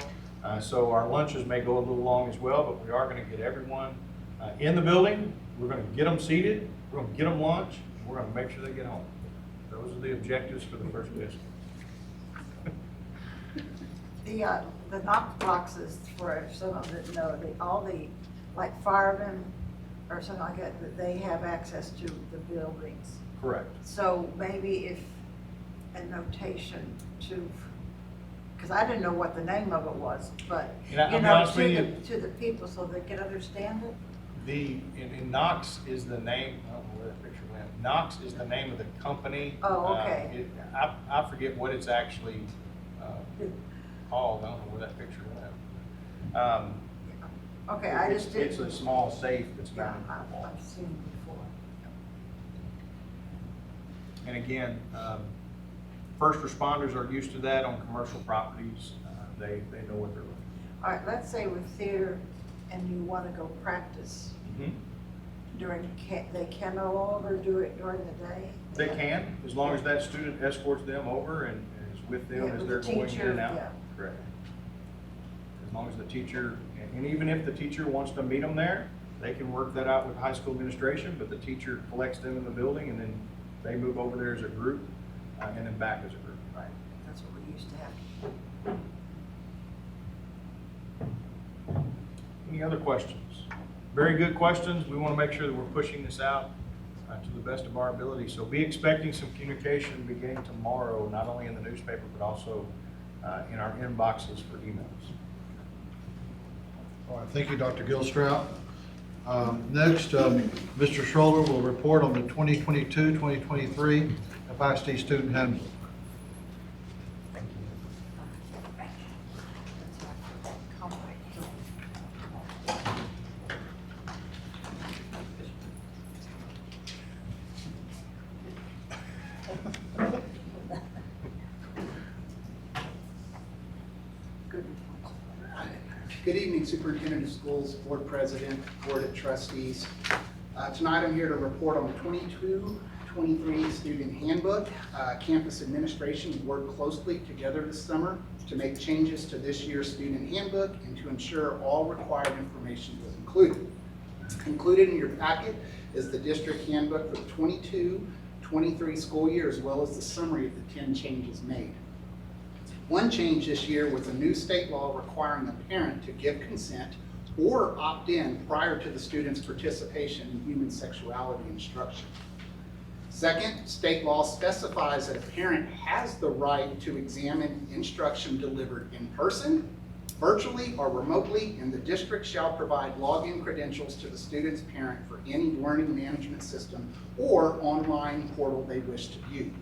[SPEAKER 4] So our lunches may go a little long as well, but we are going to get everyone in the building. We're going to get them seated. We're going to get them lunch. And we're going to make sure they get home. Those are the objectives for the first day of school.
[SPEAKER 6] The knock boxes, for someone that know, all the, like firemen or something like that they have access to the buildings.
[SPEAKER 4] Correct.
[SPEAKER 6] So maybe if a notation to, because I didn't know what the name of it was, but,
[SPEAKER 4] And I'll be honest with you,
[SPEAKER 6] to the people so they can understand it.
[SPEAKER 4] in Knox is the name, I don't know where that picture went. Knox is the name of the company.
[SPEAKER 6] Oh, okay.
[SPEAKER 4] I forget what it's actually called. I don't know where that picture went.
[SPEAKER 6] Okay, I just didn't.
[SPEAKER 4] It's a small safe that's
[SPEAKER 6] Yeah,
[SPEAKER 4] mounted on the wall.
[SPEAKER 6] I've seen it before.
[SPEAKER 4] And again, first responders are used to that on commercial properties. They know what they're looking
[SPEAKER 6] All right, let's say with theater and you want to go practice
[SPEAKER 4] for.
[SPEAKER 6] during, they can no longer do it during the day?
[SPEAKER 4] They can, as long as that student escorts them over and is with them
[SPEAKER 6] Yeah,
[SPEAKER 4] as
[SPEAKER 6] with
[SPEAKER 4] they're
[SPEAKER 6] the
[SPEAKER 4] going in
[SPEAKER 6] teacher,
[SPEAKER 4] and out.
[SPEAKER 6] yeah.
[SPEAKER 4] Correct. As long as the teacher, and even if the teacher wants to meet them there, they can work that out with high school administration, but the teacher collects them in the building and then they move over there as a group and then back as a group.
[SPEAKER 6] Right, that's what we used to have.
[SPEAKER 4] Any other questions? Very good questions. We want to make sure that we're pushing this out to the best of our ability. So be expecting some communication beginning tomorrow, not only in the newspaper, but also in our inboxes for emails.
[SPEAKER 1] All right, thank you, Dr. Gilstrap. Next, Mr. Schroeder will report on the 2022-2023 FISD student handbook.
[SPEAKER 9] Good evening, Superintendent of Schools, Board President, Board of Trustees. Tonight I'm here to report on the 22-23 student handbook. Campus administration worked closely together this summer to make changes to this year's student handbook and to ensure all required information was included. Included in your packet is the district handbook for the 22-23 school year, as well as the summary of the 10 changes made. One change this year was a new state law requiring a parent to give consent or opt in prior to the student's participation in human sexuality instruction. Second, state law specifies that a parent has the right to examine instruction delivered in person, virtually, or remotely, and the district shall provide login credentials to the student's parent for any learning management system or online portal they wish to view.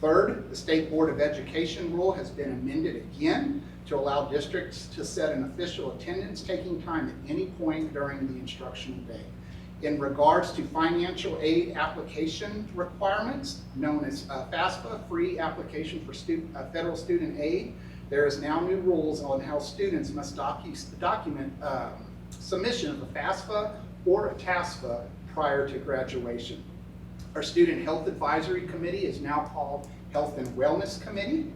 [SPEAKER 9] Third, the State Board of Education rule has been amended again to allow districts to set an official attendance taking time at any point during the instructional day. In regards to financial aid application requirements, known as FAFSA, free application for federal student aid, there is now new rules on how students must document submission of a FAFSA or a TASFA prior to graduation. Our Student Health Advisory Committee is now called Health and Wellness Committee.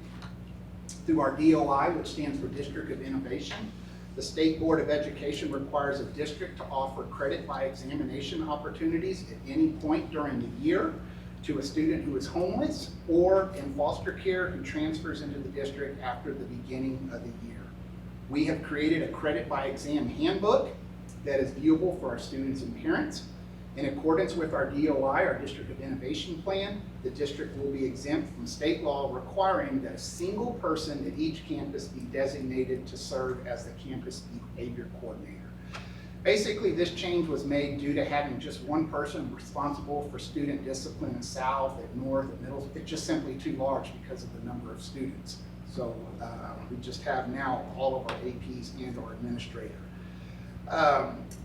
[SPEAKER 9] Through our DOI, which stands for District of Innovation, the State Board of Education requires a district to offer credit by examination opportunities at any point during the year to a student who is homeless or in foster care who transfers into the district after the beginning of the year. We have created a credit by exam handbook that is viewable for our students and parents. In accordance with our DOI, our District of Innovation Plan, the district will be exempt from state law requiring that a single person at each campus be designated to serve as the campus behavior coordinator. Basically, this change was made due to having just one person responsible for student discipline at South, at North, at Middle. It's just simply too large because of the number of students. So we just have now all of our APs and our administrator.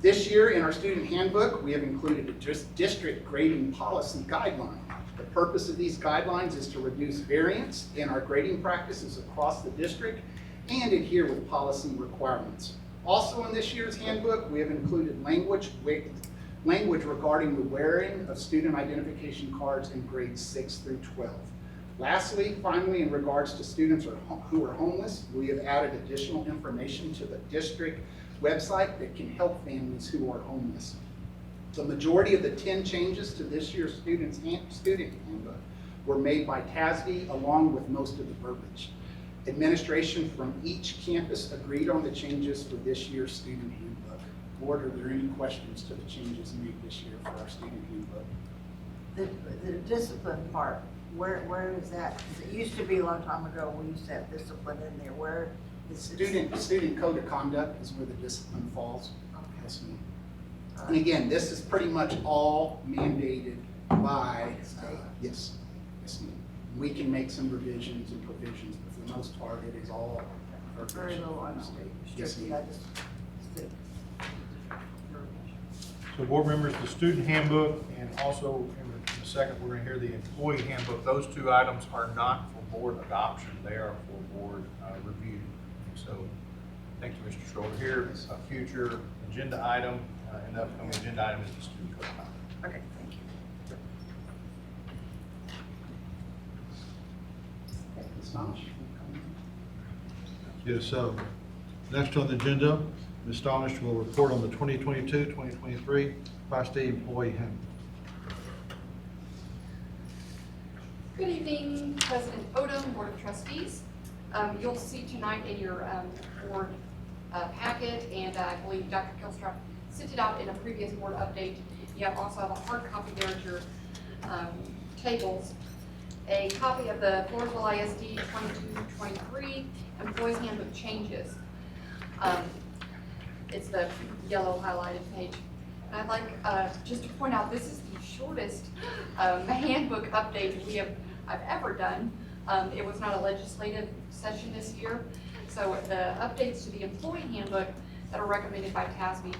[SPEAKER 9] This year in our student handbook, we have included a district grading policy guideline. The purpose of these guidelines is to reduce variance in our grading practices across the district and adhere with policy requirements. Also in this year's handbook, we have included language regarding the wearing of student identification cards in grades 6 through 12. Lastly, finally, in regards to students who are homeless, we have added additional information to the district website that can help families who are homeless. The majority of the 10 changes to this year's student handbook were made by TASD along with most of the verbiage. Administration from each campus agreed on the changes for this year's student handbook. Board, are there any questions to the changes made this year for our student handbook?
[SPEAKER 6] The discipline part, where is that? 'Cause it used to be a long time ago, we used to have discipline in there. Where is it?
[SPEAKER 9] Student code of conduct is where the discipline falls. Yes, ma'am. And again, this is pretty much all mandated by, yes, ma'am. We can make some revisions and provisions, but for the most part, it is all.
[SPEAKER 6] Very little on state.
[SPEAKER 9] Yes,
[SPEAKER 6] Strictly
[SPEAKER 9] ma'am.
[SPEAKER 6] legislative.
[SPEAKER 4] So board members, the student handbook and also in a second, we're going to hear the employee handbook. Those two items are not for board adoption. They are for board review. So thank you, Mr. Schroeder. Here, a future agenda item, and the upcoming agenda item is the student code of conduct.
[SPEAKER 6] Okay, thank you.
[SPEAKER 9] Ms. Miles?
[SPEAKER 1] Yes, so next on the agenda, Ms. Stonish will report on the 2022-2023 FISD employee handbook.
[SPEAKER 10] Good evening, President Odom, Board of Trustees. You'll see tonight in your board packet and I believe Dr. Kilstrap sent it out in a previous board update. You also have a hard copy there at your tables. A copy of the Floresville ISD 22-23 Employees Handbook Changes. It's the yellow highlighted page. And I'd like just to point out, this is the shortest handbook update I've ever done. It was not a legislative session this year, so the updates to the employee handbook that are recommended by TASB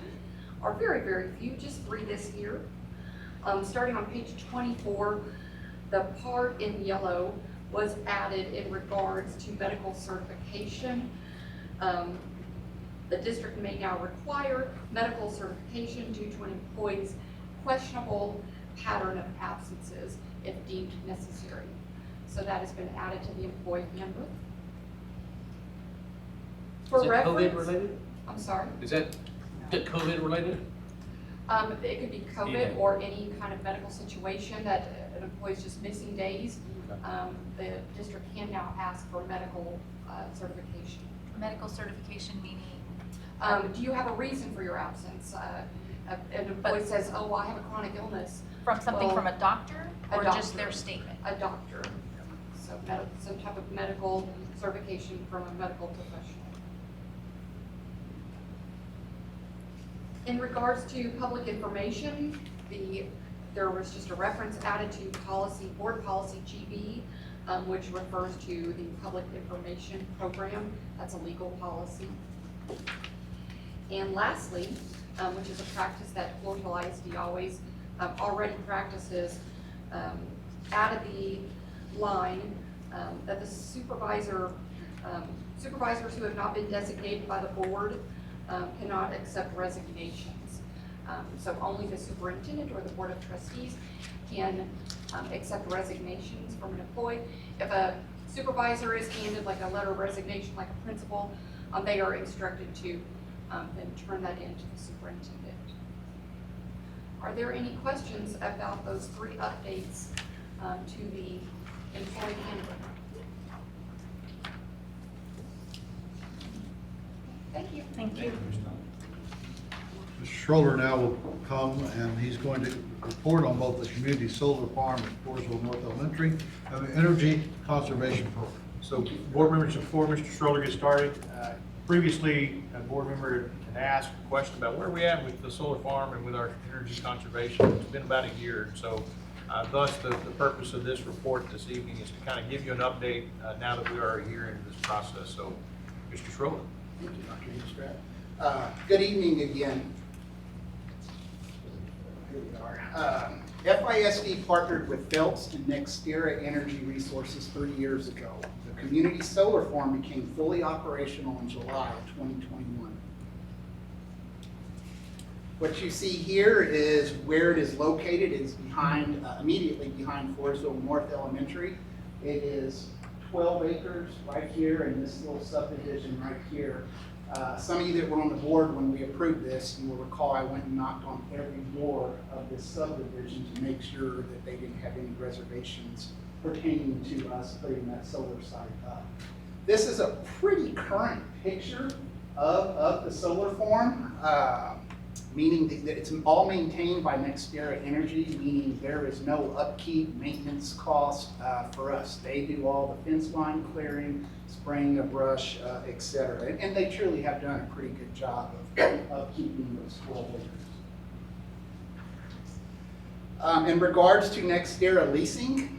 [SPEAKER 10] are very, very few, just 3 this year. Starting on page 24, the part in yellow was added in regards to medical certification. The district may now require medical certification due to an employee's questionable pattern of absences if deemed necessary. So that has been added to the employee handbook. For
[SPEAKER 5] Is it COVID
[SPEAKER 10] reference,
[SPEAKER 5] related?
[SPEAKER 10] I'm sorry.
[SPEAKER 5] Is that COVID related?
[SPEAKER 10] It could be COVID or any kind of medical situation that an employee's just missing days. The district can now ask for medical certification.
[SPEAKER 2] Medical certification meaning?
[SPEAKER 10] Do you have a reason for your absence? An employee says, oh, I have a chronic illness.
[SPEAKER 2] From something
[SPEAKER 10] Well,
[SPEAKER 2] from a doctor
[SPEAKER 10] a
[SPEAKER 2] or just
[SPEAKER 10] doctor.
[SPEAKER 2] their statement?
[SPEAKER 10] A doctor. So some type of medical certification from a medical professional. In regards to public information, there was just a reference added to board policy GB, which refers to the public information program. That's a legal policy. And lastly, which is a practice that Floresville ISD always already practices, added the line that the supervisors who have not been designated by the board cannot accept resignations. So only the superintendent or the board of trustees can accept resignations from an employee. If a supervisor is handed like a letter of resignation, like a principal, they are instructed to then turn that in to the superintendent. Are there any questions about those 3 updates to the employee handbook? Thank you.
[SPEAKER 2] Thank you.
[SPEAKER 1] Mr. Schroeder now will come and he's going to report on both the community solar farm at Floresville North Elementary and the energy conservation program.
[SPEAKER 4] So, board members, before Mr. Schroeder gets started, previously, a board member had asked a question about where we at with the solar farm and with our energy conservation. It's been about a year, so thus the purpose of this report this evening is to kind of give you an update now that we are a year into this process. So, Mr. Schroeder.
[SPEAKER 9] Thank you, Dr. Eastrat. Good evening again. Here we are. FISD partnered with Phelps and NextEra Energy Resources 30 years ago. The community solar farm became fully operational in July of 2021. What you see here is where it is located. It is behind, immediately behind Floresville North Elementary. It is 12 acres right here in this little subdivision right here. Some of you that were on the board when we approved this, you will recall I went and knocked on every door of this subdivision to make sure that they didn't have any reservations pertaining to us putting that solar site up. This is a pretty current picture of the solar farm, meaning that it's all maintained by NextEra Energy, meaning there is no upkeep, maintenance cost for us. They do all the fence line clearing, spraying of brush, etc. And they truly have done a pretty good job of keeping those 12 acres. In regards to NextEra leasing,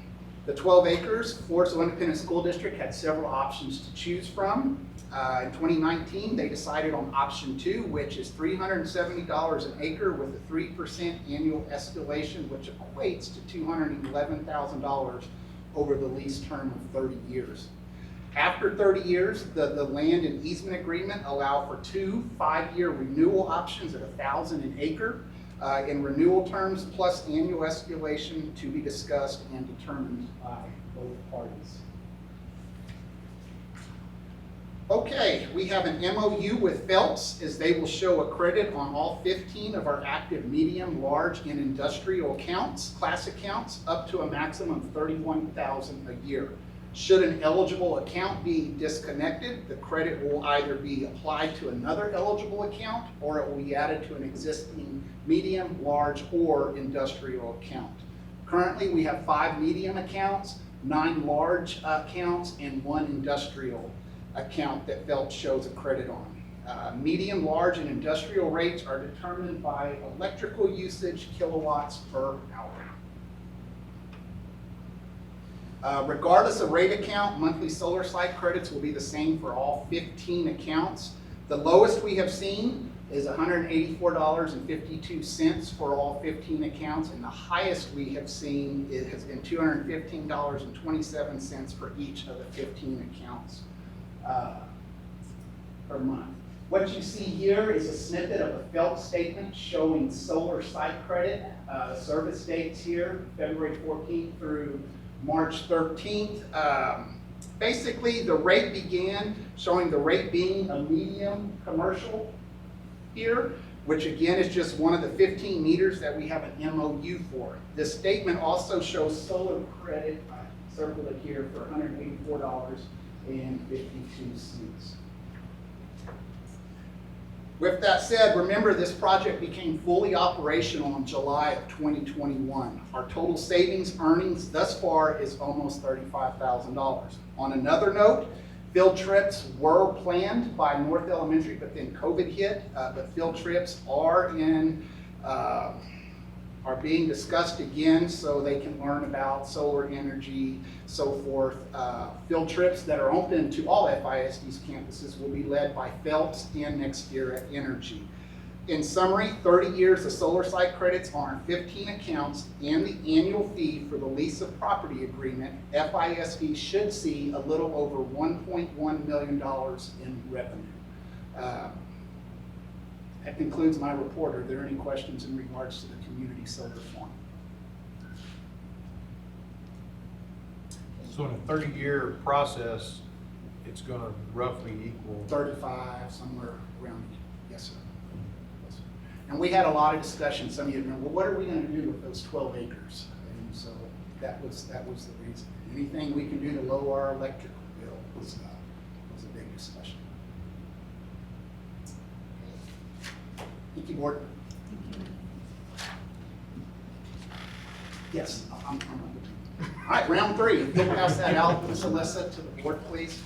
[SPEAKER 9] the 12 acres, Floresville Independent School District had several options to choose from. In 2019, they decided on option 2, which is $370 an acre with a 3% annual escalation, which equates to $211,000 over the lease term of 30 years. After 30 years, the land and easement agreement allow for 2 5-year renewal options at $1,000 an acre in renewal terms, plus annual escalation to be discussed and determined by both parties. Okay, we have an MOU with Phelps as they will show a credit on all 15 of our active medium, large, and industrial accounts, class accounts, up to a maximum of $31,000 a year. Should an eligible account be disconnected, the credit will either be applied to another eligible account or it will be added to an existing medium, large, or industrial account. Currently, we have 5 medium accounts, 9 large accounts, and 1 industrial account that Phelps shows a credit on. Medium, large, and industrial rates are determined by electrical usage kilowatts per hour. Regardless of rate account, monthly solar site credits will be the same for all 15 accounts. The lowest we have seen is $184.52 for all 15 accounts, and the highest we have seen has been $215.27 for each of the 15 accounts per month. What you see here is a snippet of a Phelps statement showing solar site credit. Service dates here, February 14th through March 13th. Basically, the rate began showing the rate being a medium commercial here, which again is just one of the 15 meters that we have an MOU for. This statement also shows solar credit, I circled it here, for $184.52. With that said, remember this project became fully operational in July of 2021. Our total savings earnings thus far is almost $35,000. On another note, field trips were planned by North Elementary, but then COVID hit. But field trips are being discussed again so they can learn about solar energy, so forth. Field trips that are open to all FISD's campuses will be led by Phelps and next year at Energy. In summary, 30 years of solar site credits on 15 accounts and the annual fee for the lease of property agreement, FISD should see a little over $1.1 million in revenue. That concludes my report. Are there any questions in regards to the community solar farm?
[SPEAKER 4] So in a 30-year process, it's going to roughly equal
[SPEAKER 9] 35, somewhere around, yes, sir. Yes, sir. And we had a lot of discussion. Some of you remember, well, what are we going to do with those 12 acres? And so that was the reason. Anything we can do to lower our electric bill was a big discussion. Thank you, board. Yes, I'm all right, round 3. If you'll pass that out, Ms. Alyssa, to the board, please.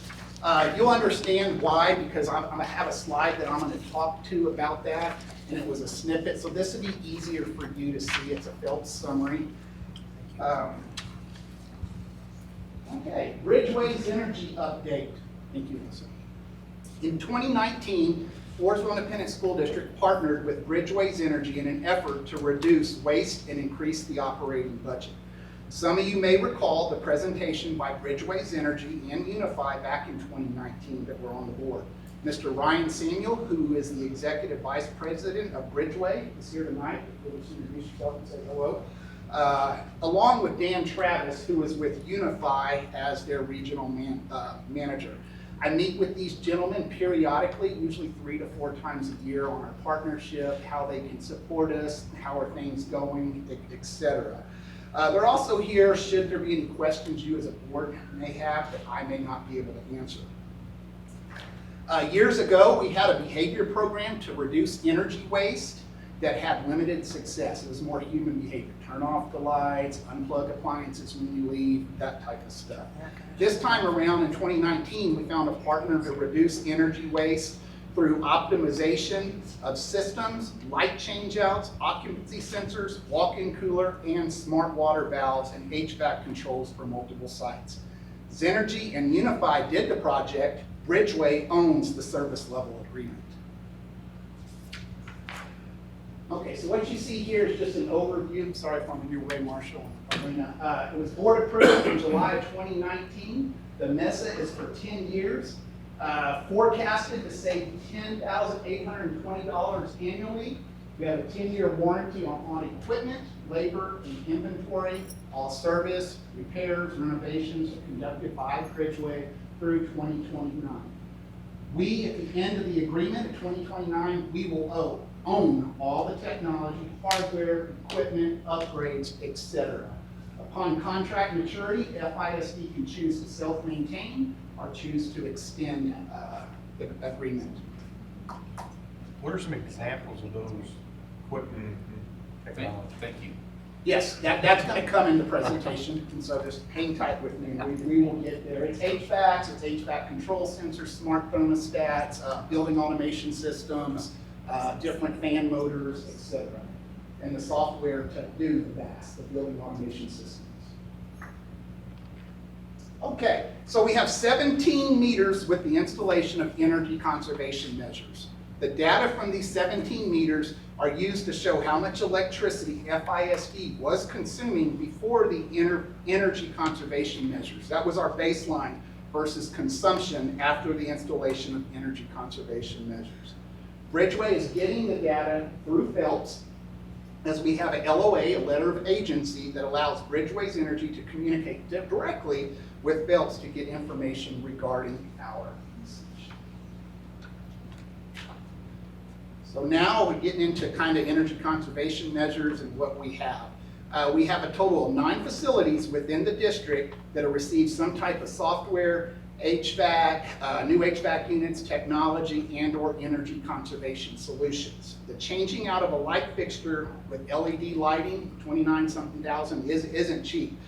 [SPEAKER 9] You'll understand why, because I'm going to have a slide that I'm going to talk to about that, and it was a snippet, so this would be easier for you to see. It's a Phelps summary. Okay, Bridgeway's energy update. Thank you, Alyssa. In 2019, Floresville Independent School District partnered with Bridgeway's Energy in an effort to reduce waste and increase the operating budget. Some of you may recall the presentation by Bridgeway's Energy and Unify back in 2019 that were on the board. Mr. Ryan Samuel, who is the Executive Vice President of Bridgeway, is here tonight. You'll just introduce yourself and say hello. Along with Dan Travis, who is with Unify as their regional manager. I meet with these gentlemen periodically, usually 3 to 4 times a year, on our partnership, how they can support us, how are things going, etc. They're also here should there be any questions you as a board may have that I may not be able to answer. Years ago, we had a behavior program to reduce energy waste that had limited success. It was more human behavior. Turn off the lights, unplug appliances when you leave, that type of stuff. This time around in 2019, we found a partner to reduce energy waste through optimization of systems, light changeouts, occupancy sensors, walk-in cooler, and smart water valves and HVAC controls for multiple sites. Zenergy and Unify did the project. Bridgeway owns the service level agreement. Okay, so what you see here is just an overview. Sorry if I'm your way, Marshall. It was board approved in July of 2019. The MESA is for 10 years. Forecasted to save $10,820 annually. We have a 10-year warranty on equipment, labor, and inventory. All service, repairs, renovations are conducted by Bridgeway through 2029. We, at the end of the agreement in 2029, we will own all the technology, hardware, equipment, upgrades, etc. Upon contract maturity, FISD can choose to self-maintain or choose to extend the agreement.
[SPEAKER 4] What are some examples of those equipment and technology?
[SPEAKER 5] Thank you.
[SPEAKER 9] Yes, that's going to come in the presentation, and so just hang tight with me. We will get there. It's HVACs, it's HVAC control sensors, smart thermostats, building automation systems, different fan motors, etc. And the software to do the BAS, the building automation systems. Okay, so we have 17 meters with the installation of energy conservation measures. The data from these 17 meters are used to show how much electricity FISD was consuming before the energy conservation measures. That was our baseline versus consumption after the installation of energy conservation measures. Bridgeway is getting the data through Phelps, as we have a LOA, a letter of agency, that allows Bridgeway's Energy to communicate directly with Phelps to get information regarding our usage. So now we're getting into kind of energy conservation measures and what we have. We have a total of 9 facilities within the district that have received some type of software, HVAC, new HVAC units, technology, and/or energy conservation solutions. The changing out of a light fixture with LED lighting, 29-something thousand, isn't cheap.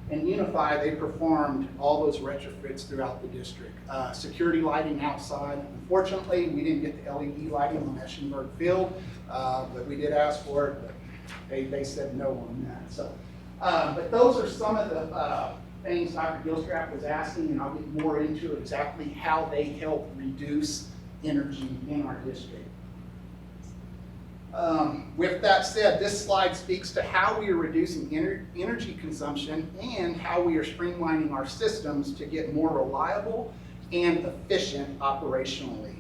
[SPEAKER 9] And Unify, they performed all those retrofits throughout the district. Security lighting outside. Unfortunately, we didn't get the LED lighting on Eschenberg Field, but we did ask for it, but they said no on that. So, but those are some of the things Dr. Gilstrap was asking, and I'll get more into exactly how they help reduce energy in our district. With that said, this slide speaks to how we are reducing energy consumption and how we are streamlining our systems to get more reliable and efficient operationally.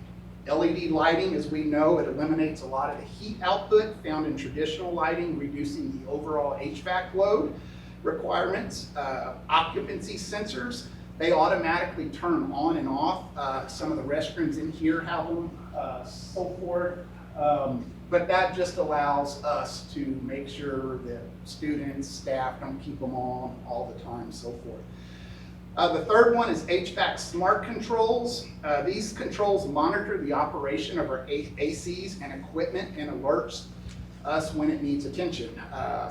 [SPEAKER 9] LED lighting, as we know, it eliminates a lot of the heat output found in traditional lighting, reducing the overall HVAC load requirements. Occupancy sensors, they automatically turn on and off. Some of the restrooms in here have them, so forth. But that just allows us to make sure that students, staff don't keep them on all the time, so forth. The third one is HVAC smart controls. These controls monitor the operation of our ACs and equipment and alerts us when it needs attention.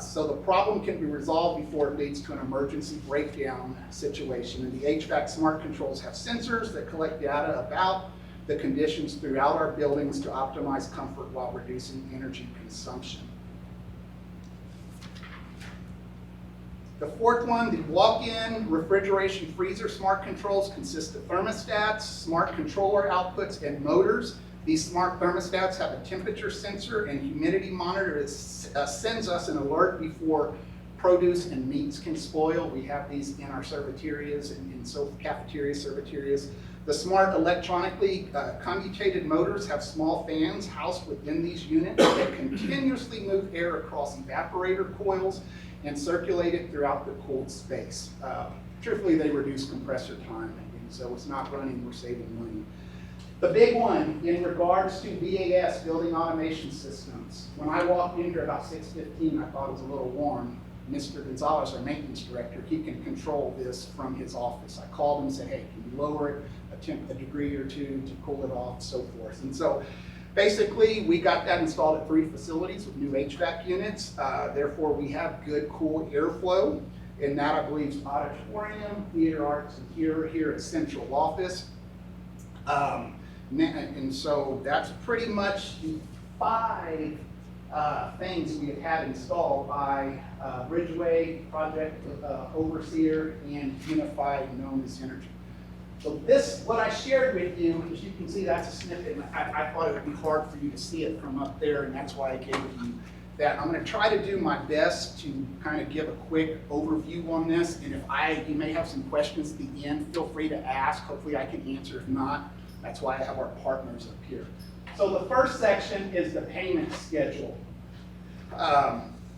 [SPEAKER 9] So the problem can be resolved before it leads to an emergency breakdown situation. And the HVAC smart controls have sensors that collect data about the conditions throughout our buildings to optimize comfort while reducing energy consumption. The fourth one, the walk-in refrigeration freezer smart controls consist of thermostats, smart controller outputs, and motors. These smart thermostats have a temperature sensor and humidity monitor that sends us an alert before produce and meats can spoil. We have these in our serviterias and in cafeterias, serviterias. The smart electronically commutated motors have small fans housed within these units that continuously move air across evaporator coils and circulate it throughout the cooled space. Truthfully, they reduce compressor time, and so it's not running, we're saving money. The big one in regards to BAS, building automation systems. When I walked in here about 6:15, I thought it was a little warm. Mr. Gonzalez, our maintenance director, he can control this from his office. I called him and said, hey, can you lower it a degree or two to cool it off, so forth. And so basically, we got that installed at 3 facilities with new HVAC units. Therefore, we have good, cool airflow. And that, I believe, is auditorium, theater arts, and here at central office. And so that's pretty much the 5 things we have had installed by Bridgeway, Project Overseer, and Unified, known as Energy. So this, what I shared with you, as you can see, that's a snippet. And I thought it would be hard for you to see it from up there, and that's why I gave you that. I'm going to try to do my best to kind of give a quick overview on this. And if you may have some questions at the end, feel free to ask. Hopefully I can answer. If not, that's why I have our partners up here. So the first section is the payment schedule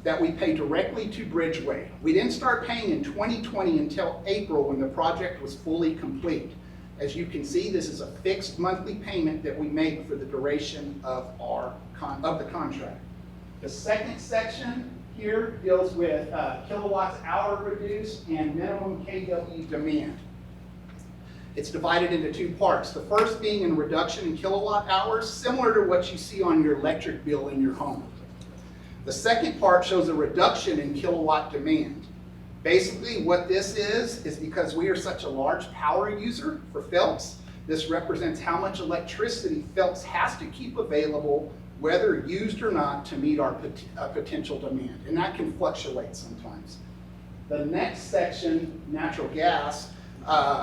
[SPEAKER 9] that we pay directly to Bridgeway. We didn't start paying in 2020 until April when the project was fully complete. As you can see, this is a fixed monthly payment that we make for the duration of the contract. The second section here deals with kilowatts hour reduced and minimum KW demand. It's divided into two parts. The first being in reduction in kilowatt hours, similar to what you see on your electric bill in your home. The second part shows a reduction in kilowatt demand. Basically, what this is because we are such a large power user for Phelps, this represents how much electricity Phelps has to keep available, whether used or not, to meet our potential demand. And that can fluctuate sometimes. The next section, natural gas,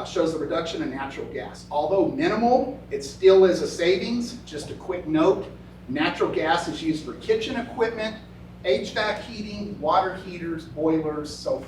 [SPEAKER 9] shows the reduction in natural gas. Although minimal, it still is a savings. Just a quick note, natural gas is used for kitchen equipment, HVAC heating, water heaters, boilers, so forth.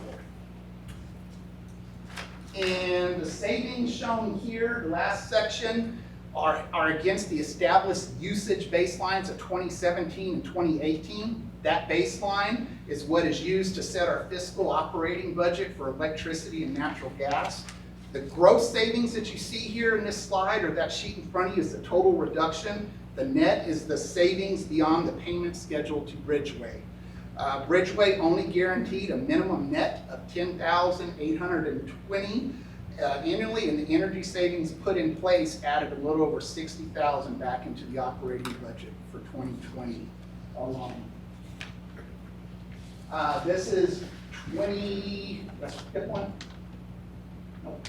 [SPEAKER 9] And the savings shown here, the last section, are against the established usage baselines of 2017 and 2018. That baseline is what is used to set our fiscal operating budget for electricity and natural gas. The gross savings that you see here in this slide, or that sheet in front of you, is the total reduction. The net is the savings beyond the payment schedule to Bridgeway. Bridgeway only guaranteed a minimum net of $10,820 annually, and the energy savings put in place added a little over $60,000 back into the operating budget for 2020 alone. This is let's pick one. Nope.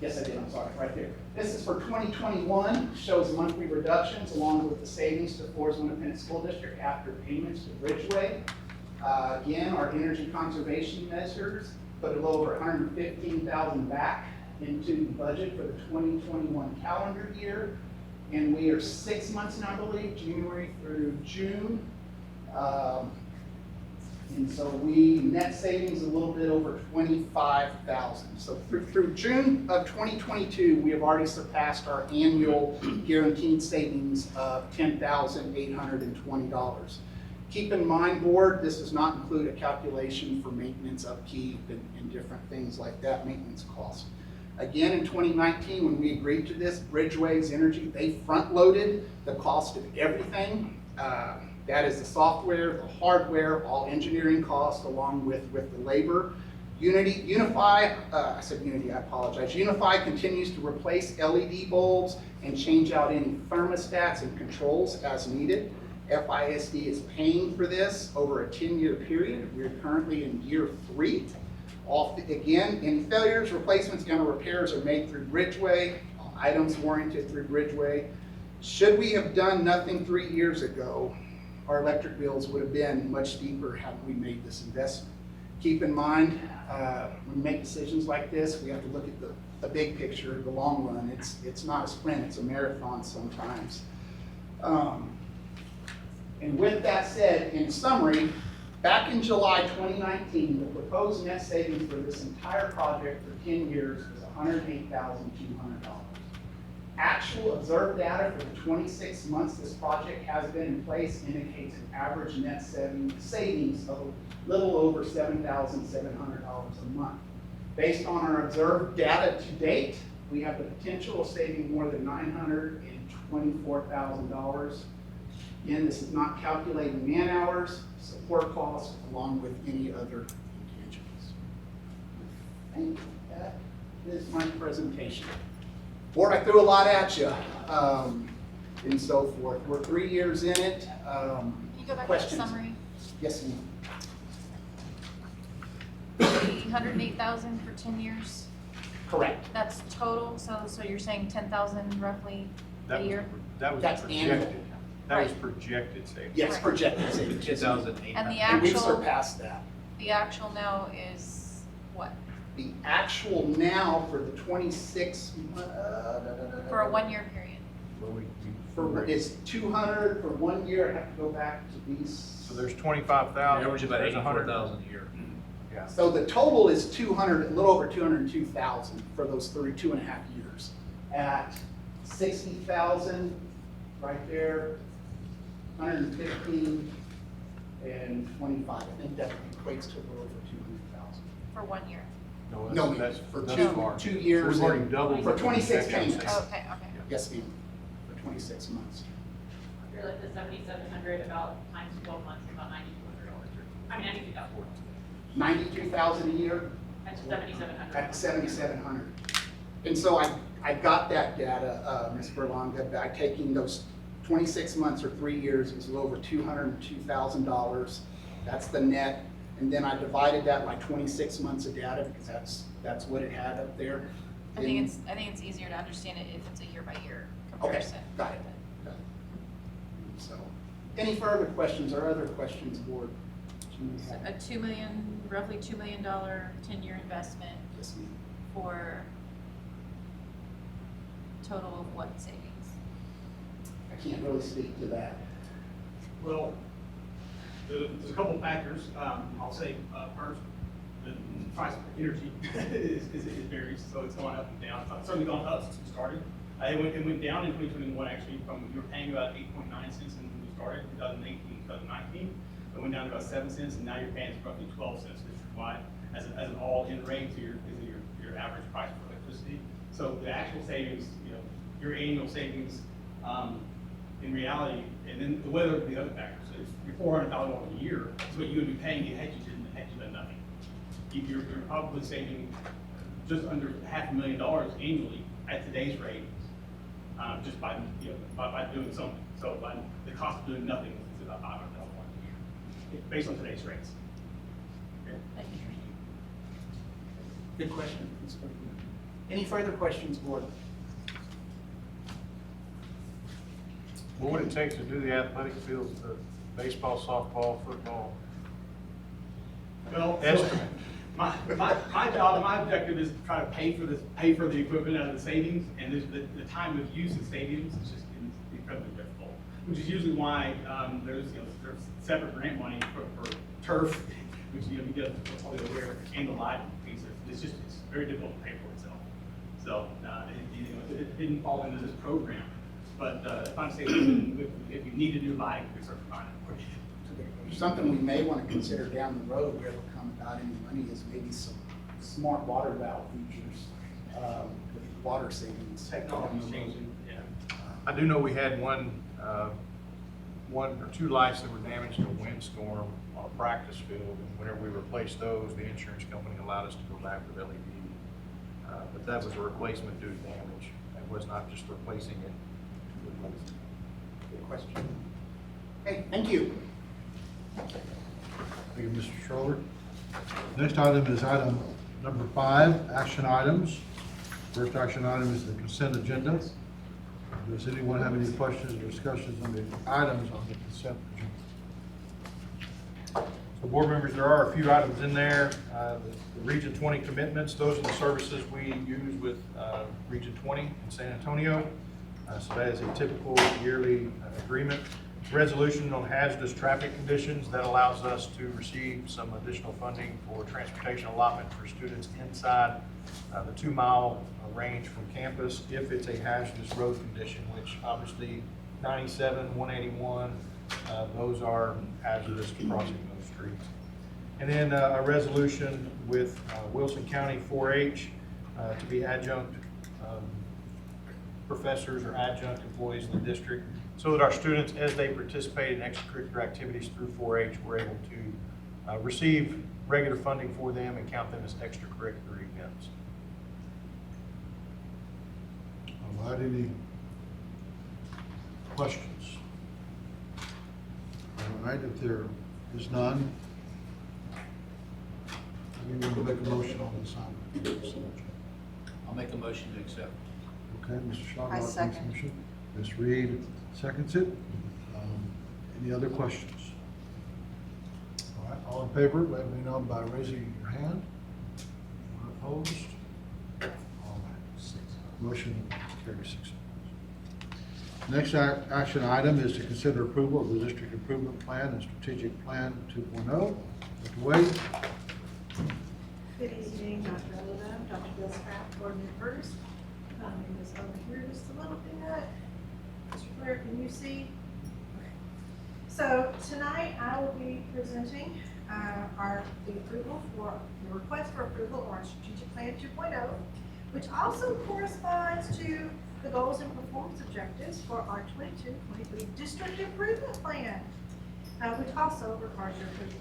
[SPEAKER 9] Yes, I did, I'm sorry, right there. This is for 2021, shows monthly reductions along with the savings to Floresville Independent School District after payments to Bridgeway. Again, our energy conservation measures put a little over $115,000 back into the budget for the 2021 calendar year. And we are 6 months now, I believe, January through June. And so net savings a little bit over $25,000. So through June of 2022, we have already surpassed our annual guaranteed savings of $10,820. Keep in mind, board, this does not include a calculation for maintenance, upkeep, and different things like that, maintenance costs. Again, in 2019, when we agreed to this, Bridgeway's Energy, they front-loaded the cost of everything. That is the software, the hardware, all engineering costs, along with the labor. Unify continues to replace LED bulbs and change out any thermostats and controls as needed. FISD is paying for this over a 10-year period. We're currently in year 3. Again, any failures, replacements, and repairs are made through Bridgeway, all items warranted through Bridgeway. Should we have done nothing 3 years ago, our electric bills would have been much deeper had we made this investment. Keep in mind, when we make decisions like this, we have to look at the big picture, the long run. It's not a sprint, it's a marathon sometimes. And with that said, in summary, back in July 2019, the proposed net savings for this entire project for 10 years was $108,200. Actual observed data for the 26 months this project has been in place indicates an average net savings of a little over $7,700 a month. Based on our observed data to date, we have the potential of saving more than $924,000. Again, this is not calculating man hours, support costs, along with any other intangibles. I think that is my presentation. Board, I threw a lot at you, and so forth. We're 3 years in it.
[SPEAKER 2] Can you go back
[SPEAKER 9] questions?
[SPEAKER 2] to the summary?
[SPEAKER 9] Yes, ma'am.
[SPEAKER 2] $108,000 for 10 years?
[SPEAKER 9] Correct.
[SPEAKER 2] That's total, so you're saying 10,000 roughly a year?
[SPEAKER 4] That was
[SPEAKER 9] That's
[SPEAKER 4] projected.
[SPEAKER 9] annual.
[SPEAKER 4] That was
[SPEAKER 2] Right.
[SPEAKER 4] projected savings.
[SPEAKER 9] Yes,
[SPEAKER 2] Right.
[SPEAKER 9] projected savings.
[SPEAKER 5] 2008.
[SPEAKER 2] And the
[SPEAKER 9] And we've
[SPEAKER 2] actual,
[SPEAKER 9] surpassed that.
[SPEAKER 2] the actual now is what?
[SPEAKER 9] The actual now for the 26,
[SPEAKER 2] For a 1-year period?
[SPEAKER 9] is 200 for 1 year. I have to go back to these.
[SPEAKER 4] So there's 25,000.
[SPEAKER 5] Average about
[SPEAKER 4] there's 100.
[SPEAKER 5] 84,000 a year.
[SPEAKER 4] Yeah.
[SPEAKER 9] So the total is 200, a little over 202,000 for those 2.5 years. At 60,000 right there, 115 and 25. I think that equates to a little over 200,000.
[SPEAKER 2] For 1 year?
[SPEAKER 9] No,
[SPEAKER 4] that's
[SPEAKER 9] for
[SPEAKER 4] thus
[SPEAKER 9] two-
[SPEAKER 4] far.
[SPEAKER 9] 2 years.
[SPEAKER 4] We've already doubled.
[SPEAKER 9] For
[SPEAKER 4] the
[SPEAKER 9] 26
[SPEAKER 4] projection
[SPEAKER 9] payments.
[SPEAKER 4] savings.
[SPEAKER 2] Okay, okay.
[SPEAKER 9] Yes, ma'am, for 26 months.
[SPEAKER 11] you're like the 7,700 about times 12 months, about $9,200. I mean, $92,000.
[SPEAKER 9] $92,000 a year?
[SPEAKER 11] That's 7,700.
[SPEAKER 9] At 7,700. And so I got that data, Ms. Berlanga, by taking those 26 months or 3 years, it was a little over $202,000. That's the net. And then I divided that by 26 months of data because that's what it had up there.
[SPEAKER 2] I think it's easier to understand it if it's a year-by-year
[SPEAKER 9] Okay,
[SPEAKER 2] comparison.
[SPEAKER 9] got it. Got it. So, any further questions or other questions, board? that you may have?
[SPEAKER 2] A roughly $2 million 10-year investment
[SPEAKER 9] Yes, ma'am.
[SPEAKER 2] for total of what savings?
[SPEAKER 9] I can't really speak to that.
[SPEAKER 12] Well, there's a couple factors. I'll say first, the price of energy it varies, so it's going up and down. It's certainly gone up since we started. It went down in 2021 actually from, we were paying about 8.9 cents when we started, 2018, 2019. It went down to about 7 cents, and now you're paying roughly 12 cents district-wide as an all-in rate to your average price for electricity. So the actual savings, your annual savings, in reality, and then the weather would be the other factor. So it's your $400,000 a year is what you would be paying had you done nothing. You're probably saving just under $500,000 annually at today's rate, just by doing something. So by the cost of doing nothing is about $500,000 a year, based on today's rates. Okay.
[SPEAKER 2] Thank you.
[SPEAKER 9] Good question. Any further questions, board?
[SPEAKER 4] What would it take to do the athletic fields, the baseball, softball, football?
[SPEAKER 12] Well, so
[SPEAKER 4] Estimate.
[SPEAKER 12] my job, my objective is to try to pay for the equipment out of the savings, and the time of use of stadiums is just incredibly difficult. Which is usually why there's separate grant money for turf, which you get probably aware, and the live piece. It's very difficult to pay for itself. So it didn't fall into this program. But if I'm saying if you need a new bike, we start finding it for you.
[SPEAKER 9] Something we may want to consider down the road, where it'll come about any money, is maybe some smart water valve features with water savings.
[SPEAKER 12] Technology changing, yeah.
[SPEAKER 4] I do know we had one or two lights that were damaged in a windstorm on a practice field, and whenever we replaced those, the insurance company allowed us to go back with LED. But that was a replacement due to damage. It was not just replacing it.
[SPEAKER 9] Good question. Okay, thank you.
[SPEAKER 1] Thank you, Mr. Schroeder. Next item is item number 5, action items. First action item is the consent agenda. Does anyone have any questions or discussions on the items on the consent agenda?
[SPEAKER 4] So board members, there are a few items in there. The Region 20 commitments, those are the services we use with Region 20 in San Antonio. So that is a typical yearly agreement. Resolution on hazardous traffic conditions, that allows us to receive some additional funding for transportation allotment for students inside the 2-mile range from campus if it's a hazardous road condition, which obviously 97, 181, those are hazardous to crossing those streets. And then a resolution with Wilson County 4-H to be adjunct professors or adjunct employees in the district, so that our students, as they participate in extracurricular activities through 4-H, we're able to receive regular funding for them and count them as extracurricular events.
[SPEAKER 1] All right, any questions? All right, if there is none, we will make a motion on this item.
[SPEAKER 5] I'll make a motion to accept.
[SPEAKER 1] Okay, Mr. Shaw.
[SPEAKER 6] I
[SPEAKER 1] makes the
[SPEAKER 6] second.
[SPEAKER 1] motion. Ms. Reed seconds it. Any other questions? All right, all in favor, let me know by raising your hand. Anyone opposed? All right, motion carries 6. Next action item is to consider approval of the district improvement plan and strategic plan 2.0. Dr. Wade?
[SPEAKER 13] Good evening, Dr. Oliva, Dr. Bill Scrapp, board members. Move this over here just a little bit. Mr. Blair, can you see? Okay. So tonight I will be presenting the request for approval of our strategic plan 2.0, which also corresponds to the goals and performance objectives for our 22-23 district improvement plan, which also requires your approval.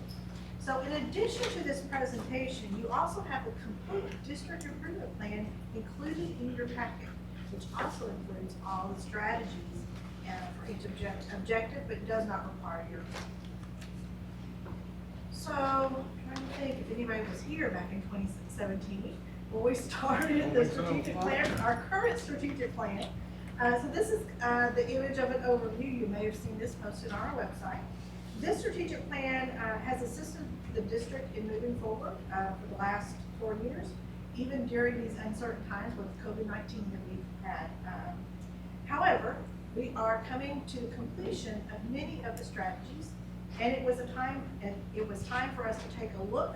[SPEAKER 13] So in addition to this presentation, you also have the complete district improvement plan included in your packet, which also includes all the strategies for each objective, but does not require your approval. So, trying to think if anybody was here back in 2017 when we started the strategic plan, our current strategic plan. So this is the image of an overview. You may have seen this posted on our website. This strategic plan has assisted the district in moving forward for the last 4 years, even during these uncertain times with COVID-19 that we've had. However, we are coming to completion of many of the strategies, and it was time for us to take a look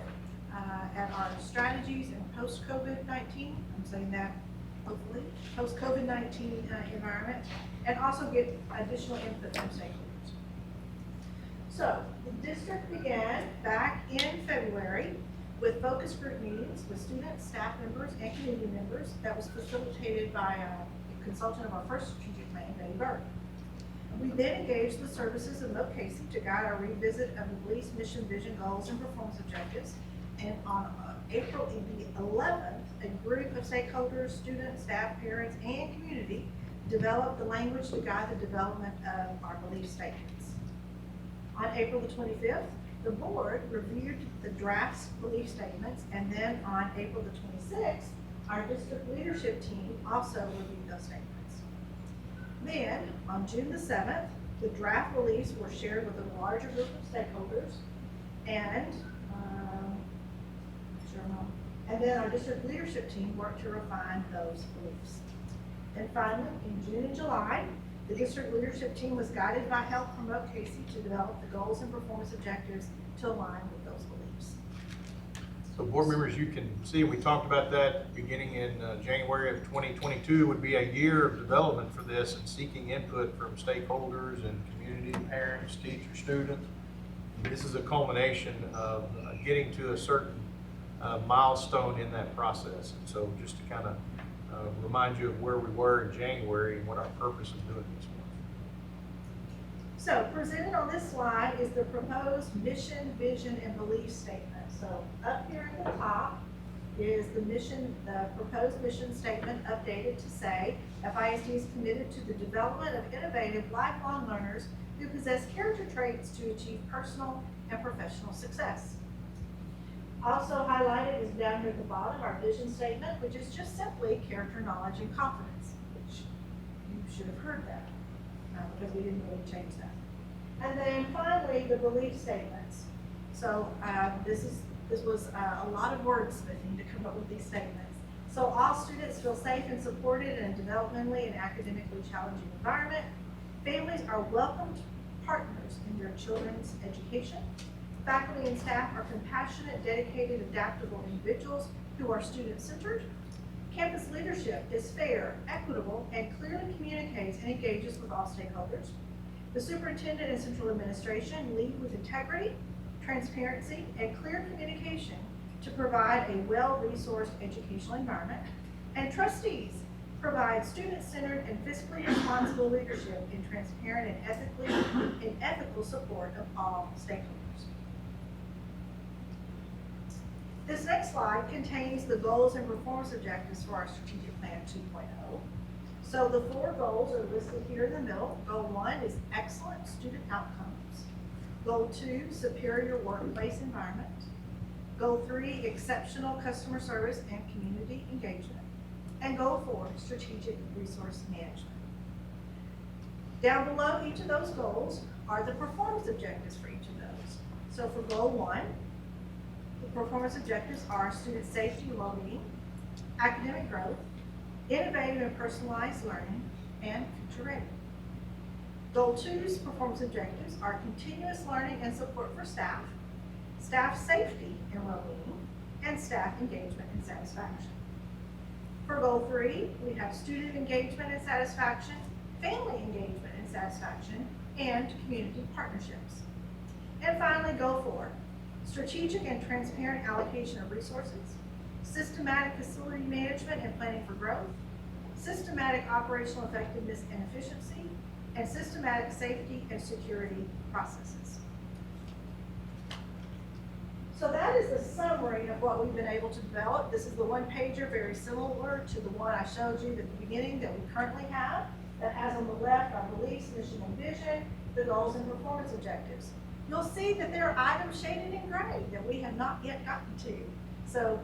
[SPEAKER 13] at our strategies in post-COVID-19. I'm saying that hopefully post-COVID-19 environment, and also get additional input from stakeholders. So the district began back in February with focus group meetings with students, staff members, and community members that was facilitated by a consultant of our first strategic plan, Betty Burke. We then engaged the services of Moat Casey to guide our revisit of the police mission, vision, goals, and performance objectives. And on April the 11th, a group of stakeholders, students, staff, parents, and community developed the language to guide the development of our belief statements. On April the 25th, the board reviewed the draft belief statements, and then on April the 26th, our district leadership team also reviewed those statements. Then, on June the 7th, the draft beliefs were shared with a larger group of stakeholders, and then our district leadership team worked to refine those beliefs. And finally, in June and July, the district leadership team was guided by help from Moat Casey to develop the goals and performance objectives to align with those beliefs.
[SPEAKER 4] So board members, you can see, we talked about that beginning in January of 2022 would be a year of development for this and seeking input from stakeholders and community, parents, teachers, students. This is a culmination of getting to a certain milestone in that process. And so just to kind of remind you of where we were in January and what our purpose of doing this was.
[SPEAKER 13] So presented on this slide is the proposed mission, vision, and belief statement. So up here at the top is the proposed mission statement updated to say FISD is committed to the development of innovative lifelong learners who possess character traits to achieve personal and professional success. Also highlighted is down here at the bottom our vision statement, which is just simply character, knowledge, and confidence, which you should have heard that because we didn't really change that. And then finally, the belief statements. So this was a lot of wordsmithing to come up with these statements. So all students feel safe and supported in a developmentally and academically challenging environment. Families are welcomed partners in their children's education. Faculty and staff are compassionate, dedicated, adaptable individuals who are student-centered. Campus leadership is fair, equitable, and clearly communicates and engages with all stakeholders. The superintendent and central administration lead with integrity, transparency, and clear communication to provide a well-resourced educational environment. And trustees provide student-centered and fiscally responsible leadership in transparent and ethical support of all stakeholders. This next slide contains the goals and performance objectives for our strategic plan 2.0. So the 4 goals are listed here in the middle. Goal 1 is excellent student outcomes. Goal 2, superior workplace environment. Goal 3, exceptional customer service and community engagement. And Goal 4, strategic resource management. Down below each of those goals are the performance objectives for each of those. So for Goal 1, the performance objectives are student safety and well-being, academic growth, innovative and personalized learning, and future ready. Goal 2's performance objectives are continuous learning and support for staff, staff safety and well-being, and staff engagement and satisfaction. For Goal 3, we have student engagement and satisfaction, family engagement and satisfaction, and community partnerships. And finally, Goal 4, strategic and transparent allocation of resources, systematic facility management and planning for growth, systematic operational effectiveness and efficiency, and systematic safety and security processes. So that is the summary of what we've been able to develop. This is the one pager, very similar to the one I showed you at the beginning that we currently have, that has on the left our beliefs, mission, and vision, the goals and performance objectives. You'll see that there are items shaded in gray that we have not yet gotten to. So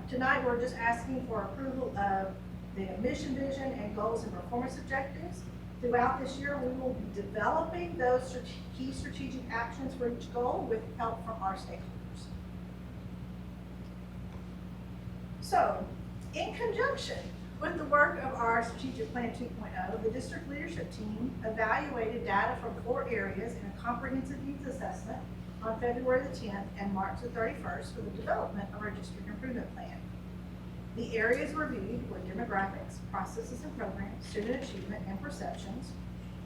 [SPEAKER 13] tonight we're just asking for approval of the mission, vision, and goals and performance objectives. Throughout this year, we will be developing those key strategic actions for each goal with help from our stakeholders. So, in conjunction with the work of our Strategic Plan 2.0, the district leadership team evaluated data from 4 areas in a comprehensive needs assessment on February the 10th and March the 31st for the development of our district improvement plan. The areas reviewed were demographics, processes and programs, student achievement and perceptions,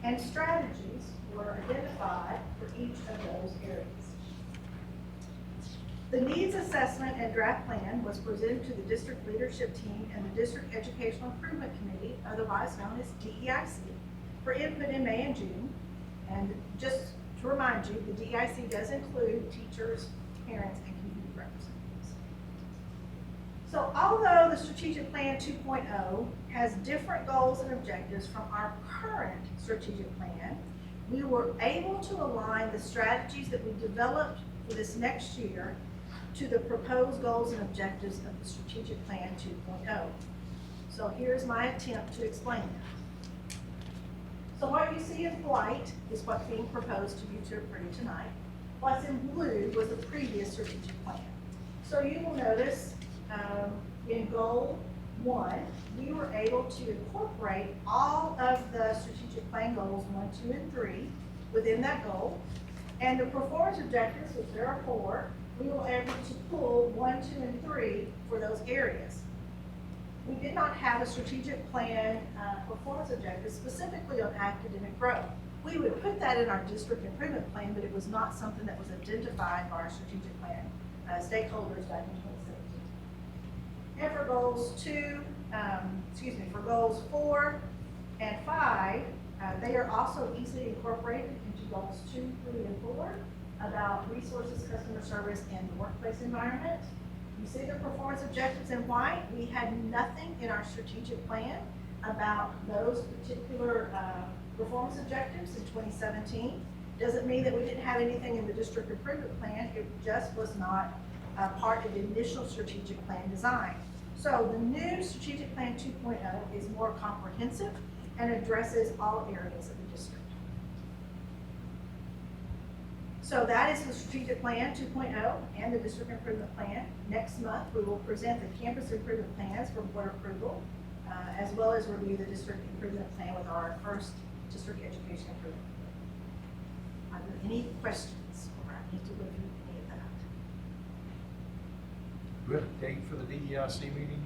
[SPEAKER 13] and strategies were identified for each of those areas. The needs assessment and draft plan was presented to the district leadership team and the District Educational Improvement Committee, otherwise known as DEIC, for input in May and June. And just to remind you, the DEIC does include teachers, parents, and community representatives. So although the Strategic Plan 2.0 has different goals and objectives from our current strategic plan, we were able to align the strategies that we developed for this next year to the proposed goals and objectives of the Strategic Plan 2.0. So here's my attempt to explain that. So what you see in white is what's being proposed to you to approve tonight. What's in blue was the previous strategic plan. So you will notice in goal 1, we were able to incorporate all of the strategic plan goals 1, 2, and 3 within that goal. And the performance objectives, which there are 4, we were able to pull 1, 2, and 3 for those areas. We did not have a strategic plan performance objective specifically on academic growth. We would put that in our district improvement plan, but it was not something that was identified by our strategic plan stakeholders back in 2017. And for goals 4 and 5, they are also easily incorporated into goals 2, 3, and 4 about resources, customer service, and the workplace environment. You see the performance objectives in white. We had nothing in our strategic plan about those particular performance objectives in 2017. Doesn't mean that we didn't have anything in the district improvement plan. It just was not part of the initial strategic plan design. So the new strategic plan 2.0 is more comprehensive and addresses all areas of the district. So that is the strategic plan 2.0 and the district improvement plan. Next month, we will present the campus improvement plans for board approval, as well as review the district improvement plan with our first district education improvement. Are there any questions, or I need to review any of that?
[SPEAKER 4] Do we have a date for the DEIC meeting?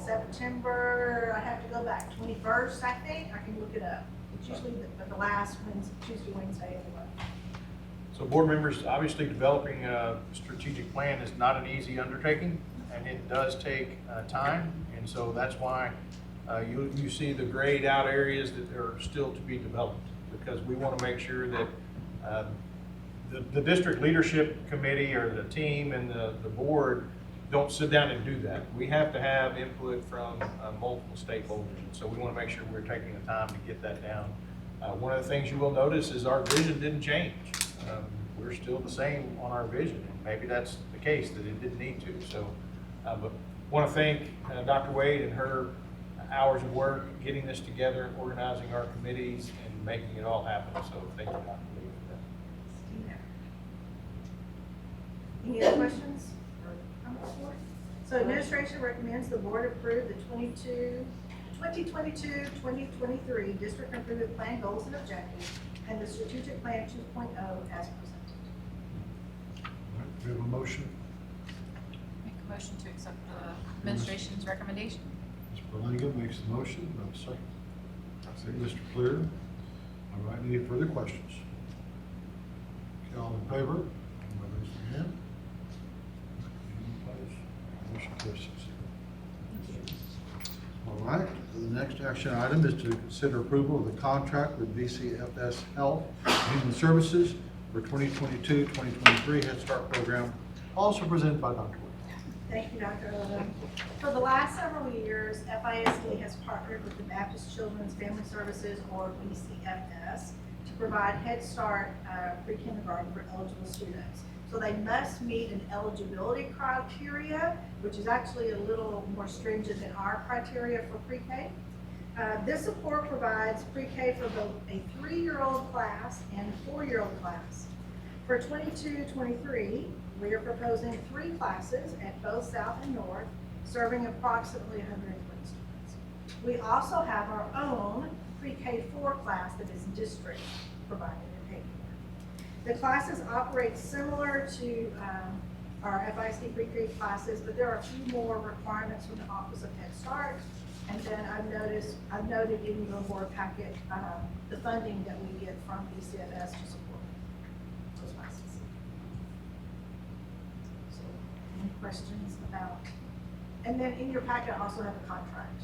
[SPEAKER 13] September, I have to go back, 21st, I think. I can look it up. It's usually the last Tuesday, Wednesday of the month.
[SPEAKER 4] So board members, obviously developing a strategic plan is not an easy undertaking, and it does take time. And so that's why you see the grayed out areas that are still to be developed, because we want to make sure that the district leadership committee or the team and the board don't sit down and do that. We have to have input from multiple stakeholders, and so we want to make sure we're taking the time to get that down. One of the things you will notice is our vision didn't change. We're still the same on our vision, and maybe that's the case, that it didn't need to. So, but want to thank Dr. Wade and her hours of work getting this together, organizing our committees, and making it all happen. So thank you, Dr. Wade, for that.
[SPEAKER 13] Any other questions or comments for it? So administration recommends the board approve the 2022-2023 district improvement plan goals and objectives and the strategic plan 2.0 as presented.
[SPEAKER 1] All right, we have a motion.
[SPEAKER 2] Make a motion to accept the administration's recommendation.
[SPEAKER 1] Ms. Berlinga makes the motion. Do I have a second? Second, Mr. Clear. All right, any further questions? Okay, all in favor? Everybody raise their hand. Any opposed? Motion carries 6-0. All right, the Next action item is to consider approval of the contract with VCFS Health and Human Services for 2022-2023 Head Start program, also presented by Dr. Wood.
[SPEAKER 13] Thank you, Dr. Odom. For the last several years, FISD has partnered with the Baptist Children's Family Services, or BCFS, to provide Head Start pre-kindergarten for eligible students. So they must meet an eligibility criteria, which is actually a little more stringent than our criteria for pre-K. This support provides pre-K for both a 3-year-old class and a 4-year-old class. For 22-23, we are proposing 3 classes at both South and North, serving approximately 120 students. We also have our own pre-K4 class that is district provided and paid for. The classes operate similar to our FISD pre-K classes, but there are a few more requirements from the Office of Head Start. And then I've noted in your board packet the funding that we get from BCFS to support those classes. So, any questions about? And then in your packet, I also have a contract.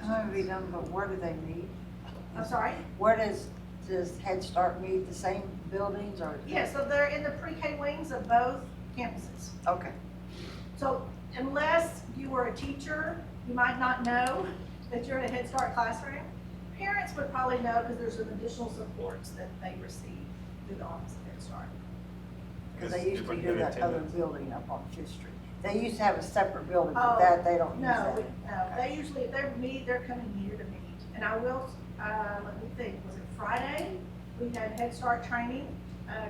[SPEAKER 6] I know it'd be done, but where do they meet?
[SPEAKER 13] I'm sorry?
[SPEAKER 6] Where does Head Start meet? The same buildings or?
[SPEAKER 13] Yeah, so they're in the pre-K wings of both campuses.
[SPEAKER 6] Okay.
[SPEAKER 13] So unless you were a teacher, you might not know that you're in a Head Start classroom. Parents would probably know because there's some additional supports that they receive through the Office of Head Start.
[SPEAKER 6] Because they used to do that other building up on Fifth Street. They used to have a separate building,
[SPEAKER 13] Oh,
[SPEAKER 6] but that, they don't use
[SPEAKER 13] No,
[SPEAKER 6] that.
[SPEAKER 13] they usually, if they're meet, they're coming here to meet. And I will, let me think, was it Friday? We had Head Start training,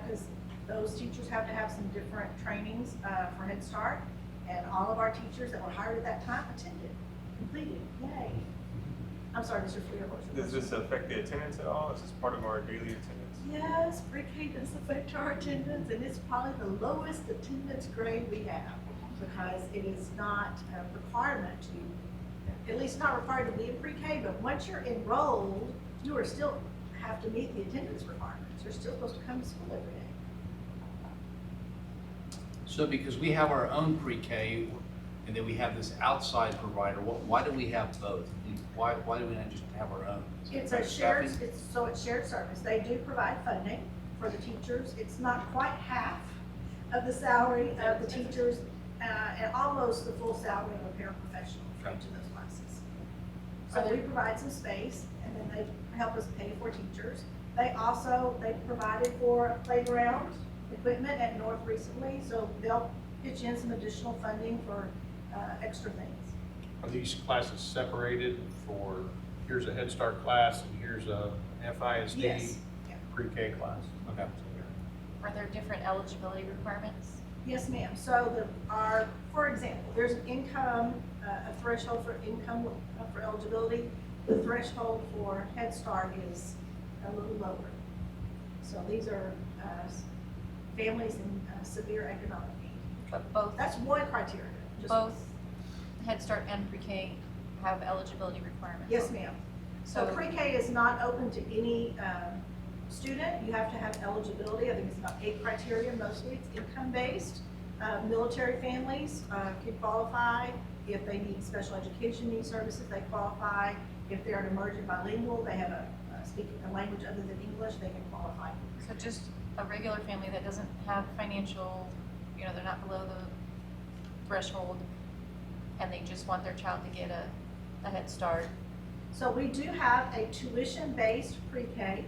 [SPEAKER 13] because those teachers have to have some different trainings for Head Start. And all of our teachers that were hired at that time attended, completed, yay. I'm sorry, Mr. Freer.
[SPEAKER 14] Does this affect the attendance at all? Is this part of our daily attendance?
[SPEAKER 13] Yes, pre-K does affect our attendance, and it's probably the lowest attendance grade we have, because it is not a requirement to, at least not required to be in pre-K, but once you're enrolled, you are still have to meet the attendance requirements. You're still supposed to come to school every day.
[SPEAKER 5] So because we have our own pre-K, and then we have this outside provider, why do we have both? Why do we not just have our own? Is it
[SPEAKER 13] It's a
[SPEAKER 5] like
[SPEAKER 13] shared,
[SPEAKER 5] staffing?
[SPEAKER 13] it's shared service. They do provide funding for the teachers. It's not quite half of the salary of the teachers, and almost the full salary of a paraprofessional for each of those classes. So we provide some space, and then they help us pay for teachers. They provided for playground equipment at North recently, so they'll pitch in some additional funding for extra things.
[SPEAKER 4] Are these classes separated for, here's a Head Start class and here's a FISD
[SPEAKER 13] Yes. Yeah.
[SPEAKER 4] pre-K class? Okay.
[SPEAKER 2] Are there different eligibility requirements?
[SPEAKER 13] Yes, ma'am. So for example, there's an income, a threshold for income for eligibility. The threshold for Head Start is a little lower. So these are families in severe economic need.
[SPEAKER 2] But both,
[SPEAKER 13] That's one criteria. Just-
[SPEAKER 2] both Head Start and pre-K have eligibility requirements?
[SPEAKER 13] Yes, ma'am. So
[SPEAKER 2] So
[SPEAKER 13] pre-K is not open to any student. You have to have eligibility. I think it's about 8 criteria. Mostly it's income-based. Military families can qualify. If they need special education needs services, they qualify. If they're an emergent bilingual, they have speaking a language other than English, they can qualify.
[SPEAKER 2] So just a regular family that doesn't have financial, they're not below the threshold, and they just want their child to get a Head Start.
[SPEAKER 13] So we do have a tuition-based pre-K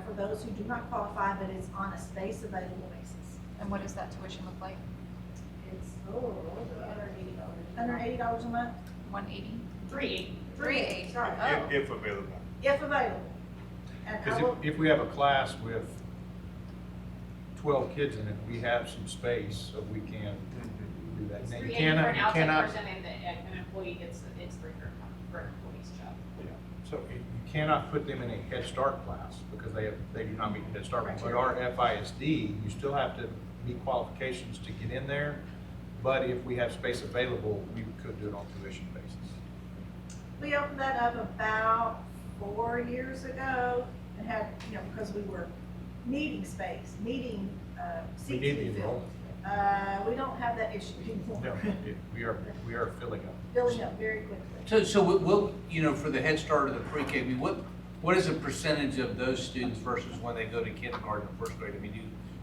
[SPEAKER 13] for those who do not qualify, but it's on a space available basis.
[SPEAKER 2] And what does that tuition look like?
[SPEAKER 13] It's $180 a month.
[SPEAKER 2] 180?
[SPEAKER 11] 380.
[SPEAKER 2] 380.
[SPEAKER 13] Sorry,
[SPEAKER 2] Oh.
[SPEAKER 14] If available.
[SPEAKER 13] if available. And I
[SPEAKER 4] Because
[SPEAKER 13] will,
[SPEAKER 4] if we have a class with 12 kids in it, we have some space, so we can do that.
[SPEAKER 11] It's
[SPEAKER 4] Now,
[SPEAKER 11] 380 for an outside
[SPEAKER 4] cannot,
[SPEAKER 11] person, and an employee gets, it's 300 for an employee's job.
[SPEAKER 4] so you cannot put them in a Head Start class because they do not meet the Head Start. But our FISD, you still have to meet qualifications to get in there. But if we have space available, we could do it on tuition basis.
[SPEAKER 13] we opened that up about 4 years ago and had, because we were needing space, needing
[SPEAKER 4] We
[SPEAKER 13] seats
[SPEAKER 4] need
[SPEAKER 13] to
[SPEAKER 4] the
[SPEAKER 13] be filled.
[SPEAKER 4] enrollment.
[SPEAKER 13] We don't have that issue anymore.
[SPEAKER 4] No, we are filling up.
[SPEAKER 13] Filling up very quickly.
[SPEAKER 5] So we'll, you know, for the Head Start or the pre-K, I mean, what is the percentage of those students versus when they go to kindergarten or first grade? I mean,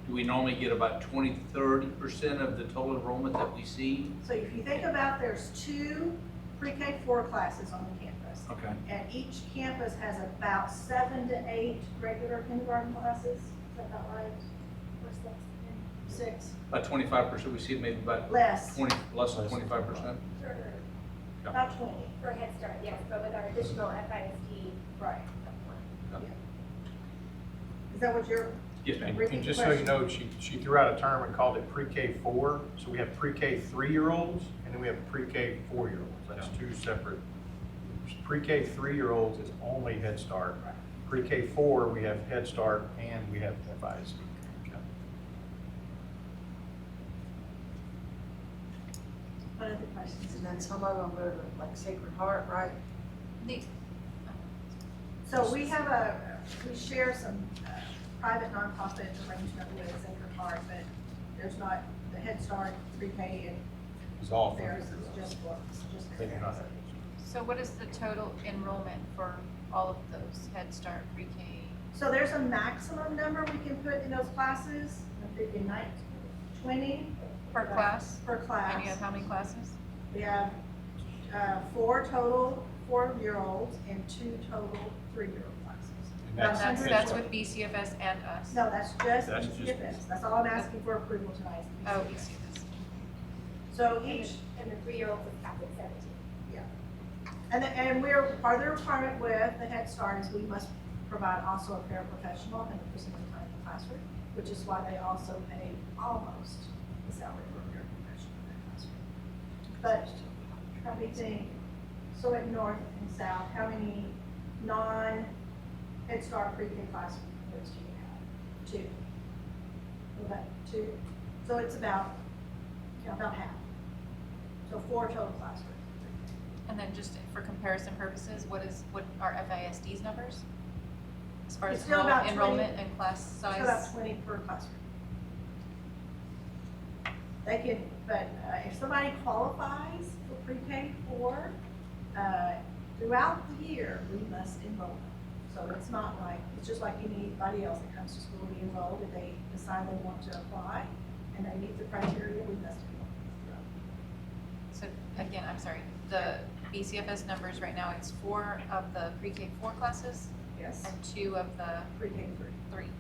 [SPEAKER 5] do we normally get about 20-30% of the total enrollment that we see?
[SPEAKER 13] So if you think about, there's 2 pre-K-4 classes on the campus.
[SPEAKER 5] Okay.
[SPEAKER 13] And each campus has about 7 to 8 regular kindergarten classes. Is that about right? Or 6?
[SPEAKER 5] About 25%, we see maybe about
[SPEAKER 13] Less.
[SPEAKER 5] 20, less than 25%?
[SPEAKER 13] About 20.
[SPEAKER 7] For Head Start, yes, but with our additional FISD.
[SPEAKER 13] Right.
[SPEAKER 5] Yeah.
[SPEAKER 13] Is that what you're?
[SPEAKER 4] Yes, ma'am.
[SPEAKER 13] repeat
[SPEAKER 4] And
[SPEAKER 13] the
[SPEAKER 4] just so you
[SPEAKER 13] question?
[SPEAKER 4] know, she threw out a term and called it pre-K 4. So we have pre-K 3-year-olds and then we have pre-K 4-year-olds. That's 2 separate. Pre-K 3-year-olds is only Head Start. Pre-K 4, we have Head Start and we have FISD. Okay.
[SPEAKER 6] What other questions? And then some of them go to like Sacred Heart, right?
[SPEAKER 13] So we share some private nonprofit arrangement with Sacred Heart, but there's not, the Head Start, pre-K, and
[SPEAKER 4] It's all
[SPEAKER 13] theirs
[SPEAKER 4] funded.
[SPEAKER 13] is just books, just
[SPEAKER 4] They do not
[SPEAKER 13] theirs.
[SPEAKER 4] have.
[SPEAKER 2] So what is the total enrollment for all of those Head Start, pre-K?
[SPEAKER 13] So there's a maximum number we can put in those classes, I'm thinking 20.
[SPEAKER 2] Per class?
[SPEAKER 13] Per class.
[SPEAKER 2] And you have how many classes?
[SPEAKER 13] We have 4 total 4-year-olds and 2 total 3-year-old classes.
[SPEAKER 4] And
[SPEAKER 2] And
[SPEAKER 4] that's
[SPEAKER 2] that's,
[SPEAKER 4] Head
[SPEAKER 2] that's
[SPEAKER 4] Start.
[SPEAKER 2] with BCFS and us?
[SPEAKER 13] No, that's just
[SPEAKER 4] That's just-
[SPEAKER 13] BCFS. That's all I'm asking for approval tonight. is
[SPEAKER 2] Oh,
[SPEAKER 13] BCFS.
[SPEAKER 2] BCFS.
[SPEAKER 13] So each,
[SPEAKER 7] And the 3-year-olds is capped at 17.
[SPEAKER 13] and we're, part of the requirement with the Head Start is we must provide also a paraprofessional and a person in time in the classroom, which is why they also pay almost the salary for a paraprofessional in that classroom. But, how many think, so at North and South, how many non-Head Start pre-K classrooms do you have? 2. About 2. So it's about, about half. So 4 total classrooms.
[SPEAKER 2] And then just for comparison purposes, what are FISD's numbers? As far as
[SPEAKER 13] It's still about 20
[SPEAKER 2] enrollment and class
[SPEAKER 13] It's
[SPEAKER 2] size?
[SPEAKER 13] about 20 per classroom. They can, but if somebody qualifies for pre-K 4, throughout the year, we must enroll them. So it's not like, it's just like anybody else that comes to school to be enrolled. If they decide they want to apply and they meet the criteria, we must enroll them.
[SPEAKER 2] So again, I'm sorry, the BCFS numbers right now, it's 4 of the pre-K 4 classes
[SPEAKER 13] Yes.
[SPEAKER 2] and 2 of the
[SPEAKER 13] Pre-K 3.
[SPEAKER 2] 3.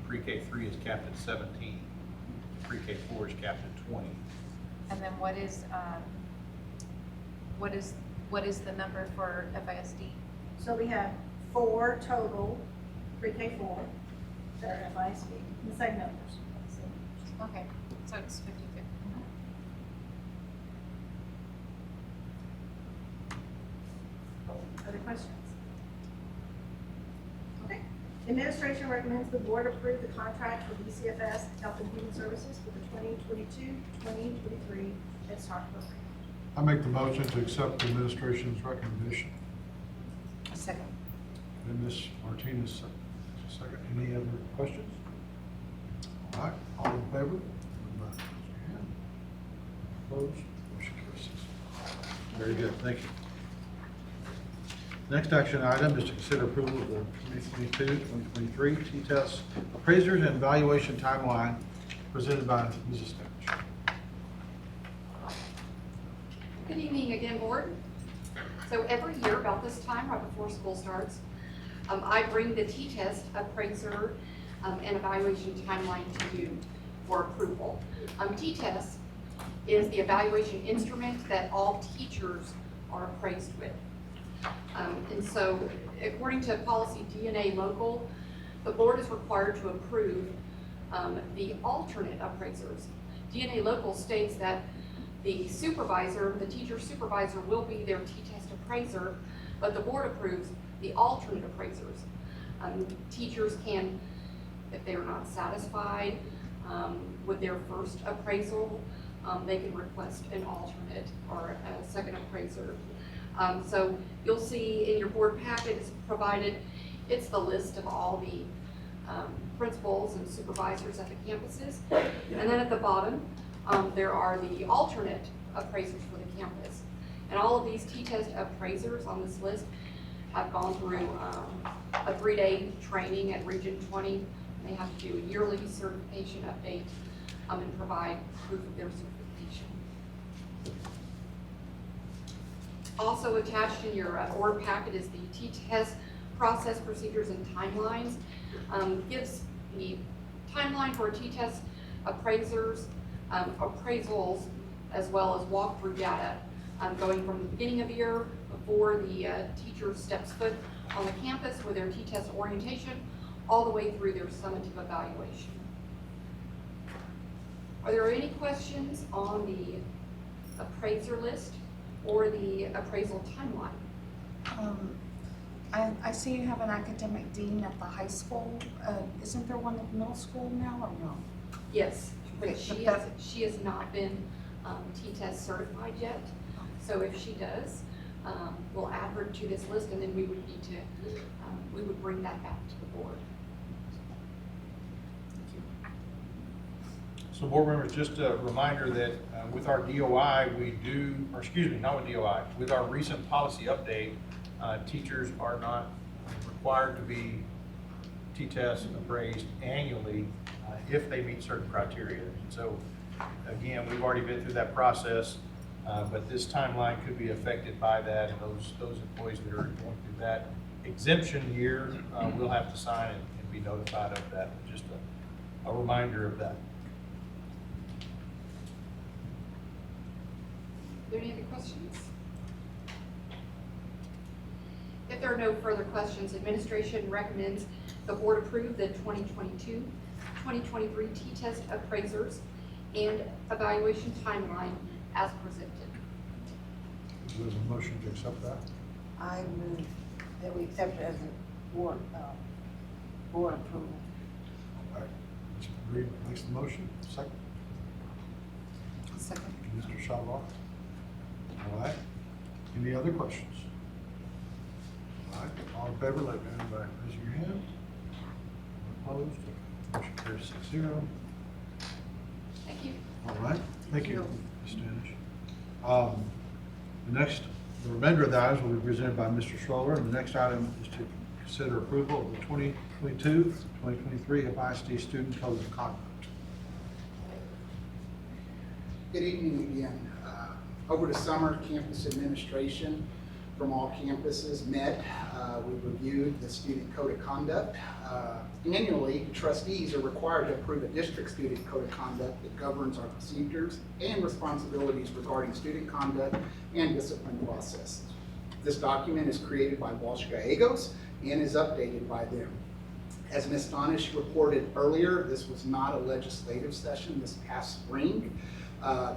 [SPEAKER 4] Pre-K 3 is capped at 17. Pre-K 4 is capped at 20.
[SPEAKER 2] And then what is the number for FISD?
[SPEAKER 13] So we have 4 total pre-K 4 that are FISD, the same numbers.
[SPEAKER 2] Okay, so it's 50/50.
[SPEAKER 13] Other questions? Okay. Administration recommends the board approve the contract for BCFS Health and Human Services for the 2022-2023 Head Start program.
[SPEAKER 1] I make the motion to accept the administration's recommendation.
[SPEAKER 6] Second.
[SPEAKER 1] And Ms. Martinez, second. Any other questions? All right, all in favor? Raise your hand. Opposed? Motion carries. Very good, thank you. Next action item is to consider approval of the 2022-2023 T-test appraisers and evaluation timeline presented by Mrs. Stench.
[SPEAKER 10] Good evening again, board. So every year about this time, right before school starts, I bring the T-test appraiser and evaluation timeline to you for approval. T-test is the evaluation instrument that all teachers are appraised with. And so according to policy DNA local, the board is required to approve the alternate appraisers. DNA local states that the supervisor, the teacher supervisor will be their T-test appraiser, but the board approves the alternate appraisers. Teachers can, if they are not satisfied with their first appraisal, they can request an alternate or a second appraiser. So you'll see in your board packet is provided, it's the list of all the principals and supervisors at the campuses. And then at the bottom, there are the alternate appraisers for the campus. And all of these T-test appraisers on this list have gone through a 3-day training at Region 20. They have to do a yearly certification update and provide proof of their certification. Also attached in your board packet is the T-test process, procedures, and timelines. Gives the timeline for T-test appraisers, appraisals, as well as walkthrough data, going from the beginning of the year before the teacher steps foot on the campus with their T-test orientation, all the way through their summative evaluation. Are there any questions on the appraiser list or the appraisal timeline?
[SPEAKER 8] I see you have an academic dean at the high school. Isn't there one at the middle school now or no?
[SPEAKER 10] Yes, but
[SPEAKER 8] Okay,
[SPEAKER 10] she has not been T-test certified yet. So if she does, we'll add her to this list, and then we would need to, we would bring that back to the board.
[SPEAKER 4] So board members, just a reminder that with our DOI, we do, or excuse me, not with DOI, with our recent policy update, teachers are not required to be T-test appraised annually if they meet certain criteria. And so again, we've already been through that process, but this timeline could be affected by that, and those employees that are going through that exemption year will have to sign and be notified of that. Just a reminder of that.
[SPEAKER 10] Are there any other questions? If there are no further questions, administration recommends the board approve the 2022-2023 T-test appraisers and evaluation timeline as presented.
[SPEAKER 1] There's a motion to accept that.
[SPEAKER 6] I move that we accept it as a board approval.
[SPEAKER 1] All right. Mr. Reed makes the motion. Second.
[SPEAKER 8] Second.
[SPEAKER 1] Mr. Shabbat. All right. Any other questions? All right. All in favor, let me know by raising your hand. Opposed? Motion carries 6-0.
[SPEAKER 10] Thank you.
[SPEAKER 1] All right. Thank you, Ms. Stanish. The remainder of the items will be presented by Mr. Schroller, and the next item is to consider approval of the 2022-2023 FISD Student Code of Conduct.
[SPEAKER 9] Good evening again. Over the summer, campus administration from all campuses met. We reviewed the student code of conduct. Annually, trustees are required to approve a district student code of conduct that governs our procedures and responsibilities regarding student conduct and discipline processes. This document is created by Walsh Gallegos and is updated by them. As Ms. Stanish reported earlier, this was not a legislative session this past spring.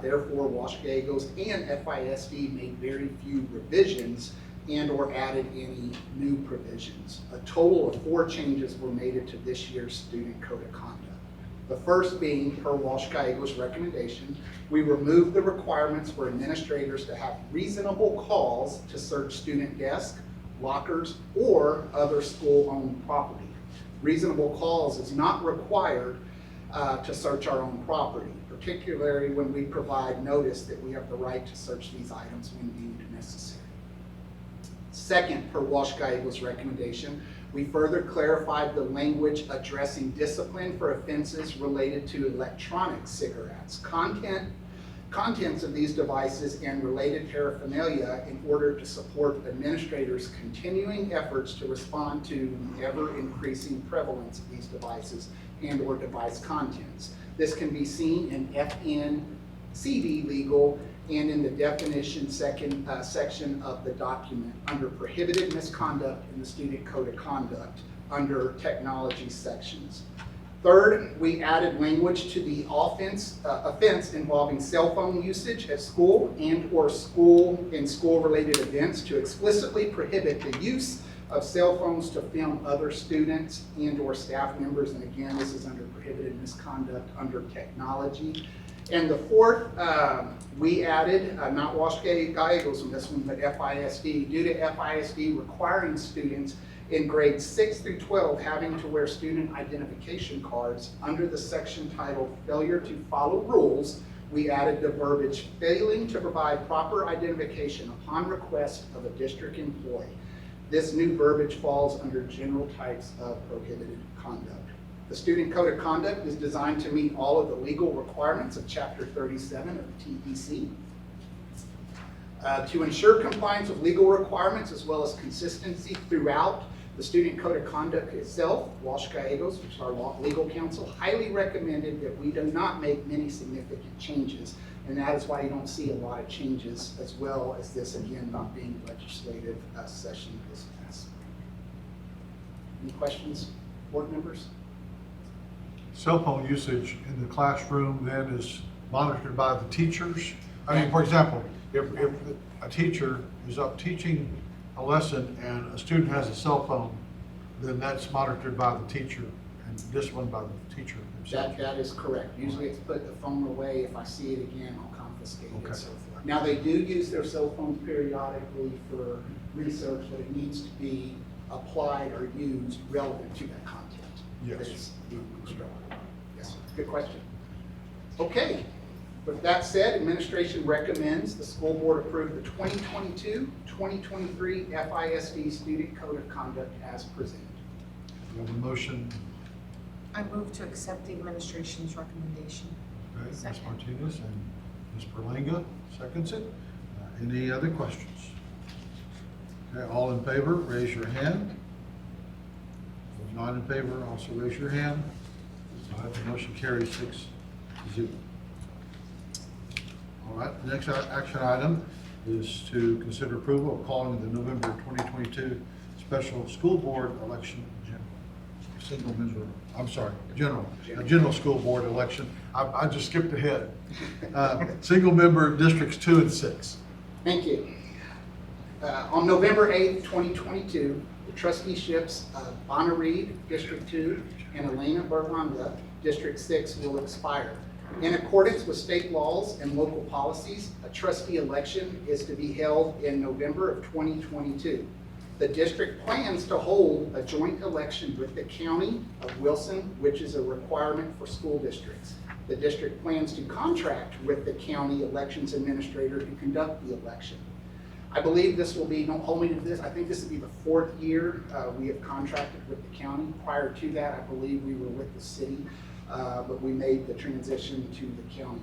[SPEAKER 9] Therefore, Walsh Gallegos and FISD made very few revisions and or added any new provisions. A total of 4 changes were made to this year's student code of conduct. The first being, per Walsh Gallegos' recommendation, we removed the requirements for administrators to have reasonable cause to search student desks, lockers, or other school-owned property. Reasonable cause is not required to search our own property, particularly when we provide notice that we have the right to search these items when deemed necessary. Second, per Walsh Gallegos' recommendation, we further clarified the language addressing discipline for offenses related to electronic cigarettes, contents of these devices, and related paraphernalia in order to support administrators' continuing efforts to respond to the ever-increasing prevalence of these devices and or device contents. This can be seen in FNCD legal and in the definition section of the document under prohibited misconduct in the student code of conduct under technology sections. Third, we added language to the offense involving cell phone usage at school and or school-related events to explicitly prohibit the use of cell phones to film other students and or staff members. And again, this is under prohibited misconduct under technology. And the fourth, we added, not Wash Gallegos in this one, but FISD, due to FISD requiring students in grades 6 through 12 having to wear student identification cards under the section titled Failure to Follow Rules, we added the verbiage, failing to provide proper identification upon request of a district employee. This new verbiage falls under general types of prohibited conduct. The Student Code of Conduct is designed to meet all of the legal requirements of Chapter 37 of the TEC. To ensure compliance with legal requirements as well as consistency throughout, the Student Code of Conduct itself, Walsh Gallegos, which is our legal counsel, highly recommended that we do not make many significant changes. And that is why you don't see a lot of changes, as well as this, again, not being legislative session this past. Any questions, board members?
[SPEAKER 1] Cell phone usage in the classroom then is monitored by the teachers? I mean, for example, if a teacher is up teaching a lesson and a student has a cell phone, then that's monitored by the teacher and disciplined by the teacher himself.
[SPEAKER 9] That is correct. Usually it's put the phone away. If I see it again, I'll confiscate it
[SPEAKER 1] Okay.
[SPEAKER 9] and so forth. Now, they do use their cell phones periodically for research, but it needs to be applied or used relevant to that content.
[SPEAKER 1] Yes.
[SPEAKER 9] That is being instructed. Yes, good question. Okay, with that said, administration recommends the school board approve the 2022-2023 FISD Student Code of Conduct as presented.
[SPEAKER 1] We have a motion,
[SPEAKER 8] I move to accept the administration's recommendation.
[SPEAKER 1] okay, Ms.
[SPEAKER 2] Second.
[SPEAKER 1] Martinez and Ms. Berlanga seconds it. Any other questions? Okay, all in favor, raise your hand. Those not in favor, also raise your hand. All right, the motion carries 6-0. All right, the next action item is to consider approval of calling the November 2022 special school board election general school board election. I just skipped ahead. Single member districts 2 and 6.
[SPEAKER 9] Thank you. On November 8th, 2022, the trusteeships of Bonner Reed, District 2, and Elena Berlanga, District 6, will expire. In accordance with state laws and local policies, a trustee election is to be held in November of 2022. The district plans to hold a joint election with the county of Wilson, which is a requirement for school districts. The district plans to contract with the county elections administrator to conduct the election. I believe this will be, don't hold me to this, I think this will be the 4th year we have contracted with the county. Prior to that, I believe we were with the city, but we made the transition to the county.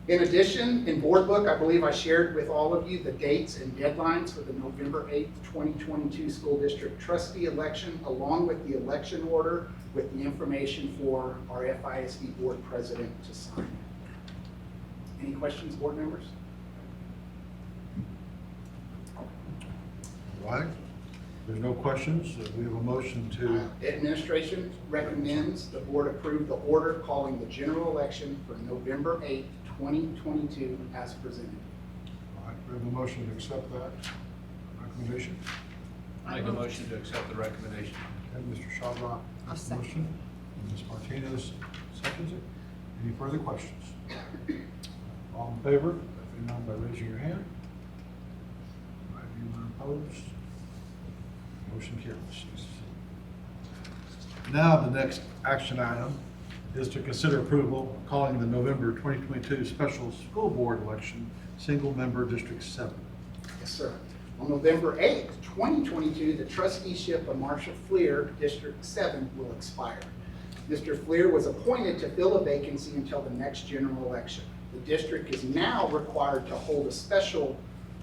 [SPEAKER 9] In addition, in board book, I believe I shared with all of you the dates and deadlines for the November 8th, 2022 school district trustee election, along with the election order with the information for our FISD board president to sign. Any questions, board members?
[SPEAKER 1] All right, there's no questions. We have a motion to,
[SPEAKER 9] Administration recommends the board approve the order calling the general election for November 8th, 2022 as presented.
[SPEAKER 1] all right, we have a motion to accept that recommendation.
[SPEAKER 5] Make a motion to accept the recommendation.
[SPEAKER 1] Okay, Mr. Shadrock makes the motion, and Ms. Martinez seconds it. Any further questions? All in favor, let me know by raising your hand. All right, anyone opposed? Motion carries. Now, the next action item is to consider approval of calling the November 2022 special school board election, single member District 7.
[SPEAKER 9] Yes, sir. On November 8th, 2022, the trusteeship of Marshall Fleer, District 7, will expire. Mr. Fleer was appointed to fill a vacancy until the next general election. The district is now required to hold a special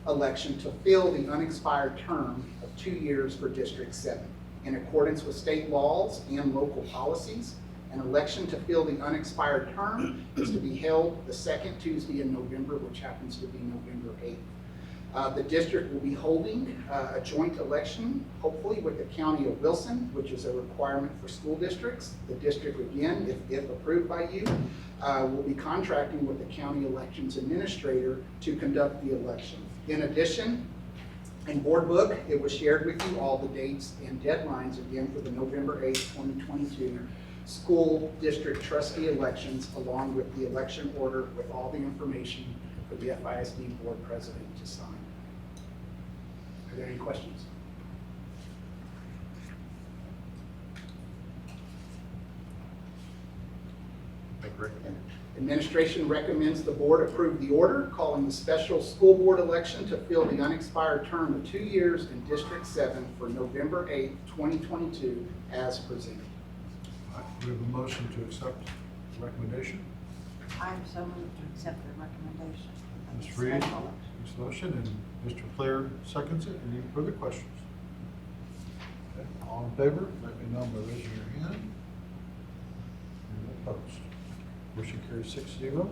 [SPEAKER 9] election to fill the unexpired term of 2 years for District 7. In accordance with state laws and local policies, an election to fill the unexpired term is to be held the second Tuesday in November, which happens to be November 8th. The district will be holding a joint election, hopefully with the county of Wilson, which is a requirement for school districts. The district, again, if approved by you, will be contracting with the county elections administrator to conduct the election. In addition, in board book, it was shared with you all the dates and deadlines again for the November 8th, 2022 school district trustee elections along with the election order with all the information for the FISD board president to sign. Are there any questions? Administration recommends the board approve the order calling the special school board election to fill the unexpired term of 2 years in District 7 for November 8th, 2022 as presented.
[SPEAKER 1] All right, we have a motion to accept the recommendation.
[SPEAKER 6] I'm so moved to accept the recommendation. of the
[SPEAKER 1] Ms. Reed
[SPEAKER 6] special election.
[SPEAKER 1] makes the motion, and Mr. Flair seconds it. Any further questions? Okay, all in favor, let me know by raising your hand. And opposed. Motion carries 6-0.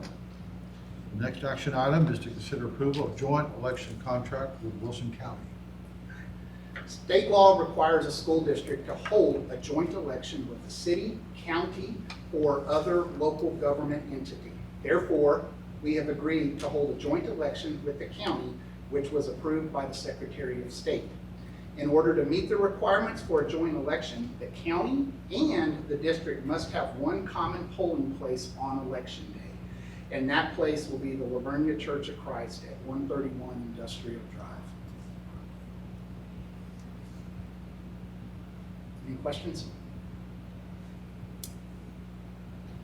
[SPEAKER 1] The next action item is to consider approval of joint election contract with Wilson County.
[SPEAKER 9] State law requires a school district to hold a joint election with the city, county, or other local government entity. Therefore, we have agreed to hold a joint election with the county, which was approved by the Secretary of State. In order to meet the requirements for a joint election, the county and the district must have one common polling place on election day. And that place will be the Lavernia Church of Christ at 131 Industrial Drive. Any questions?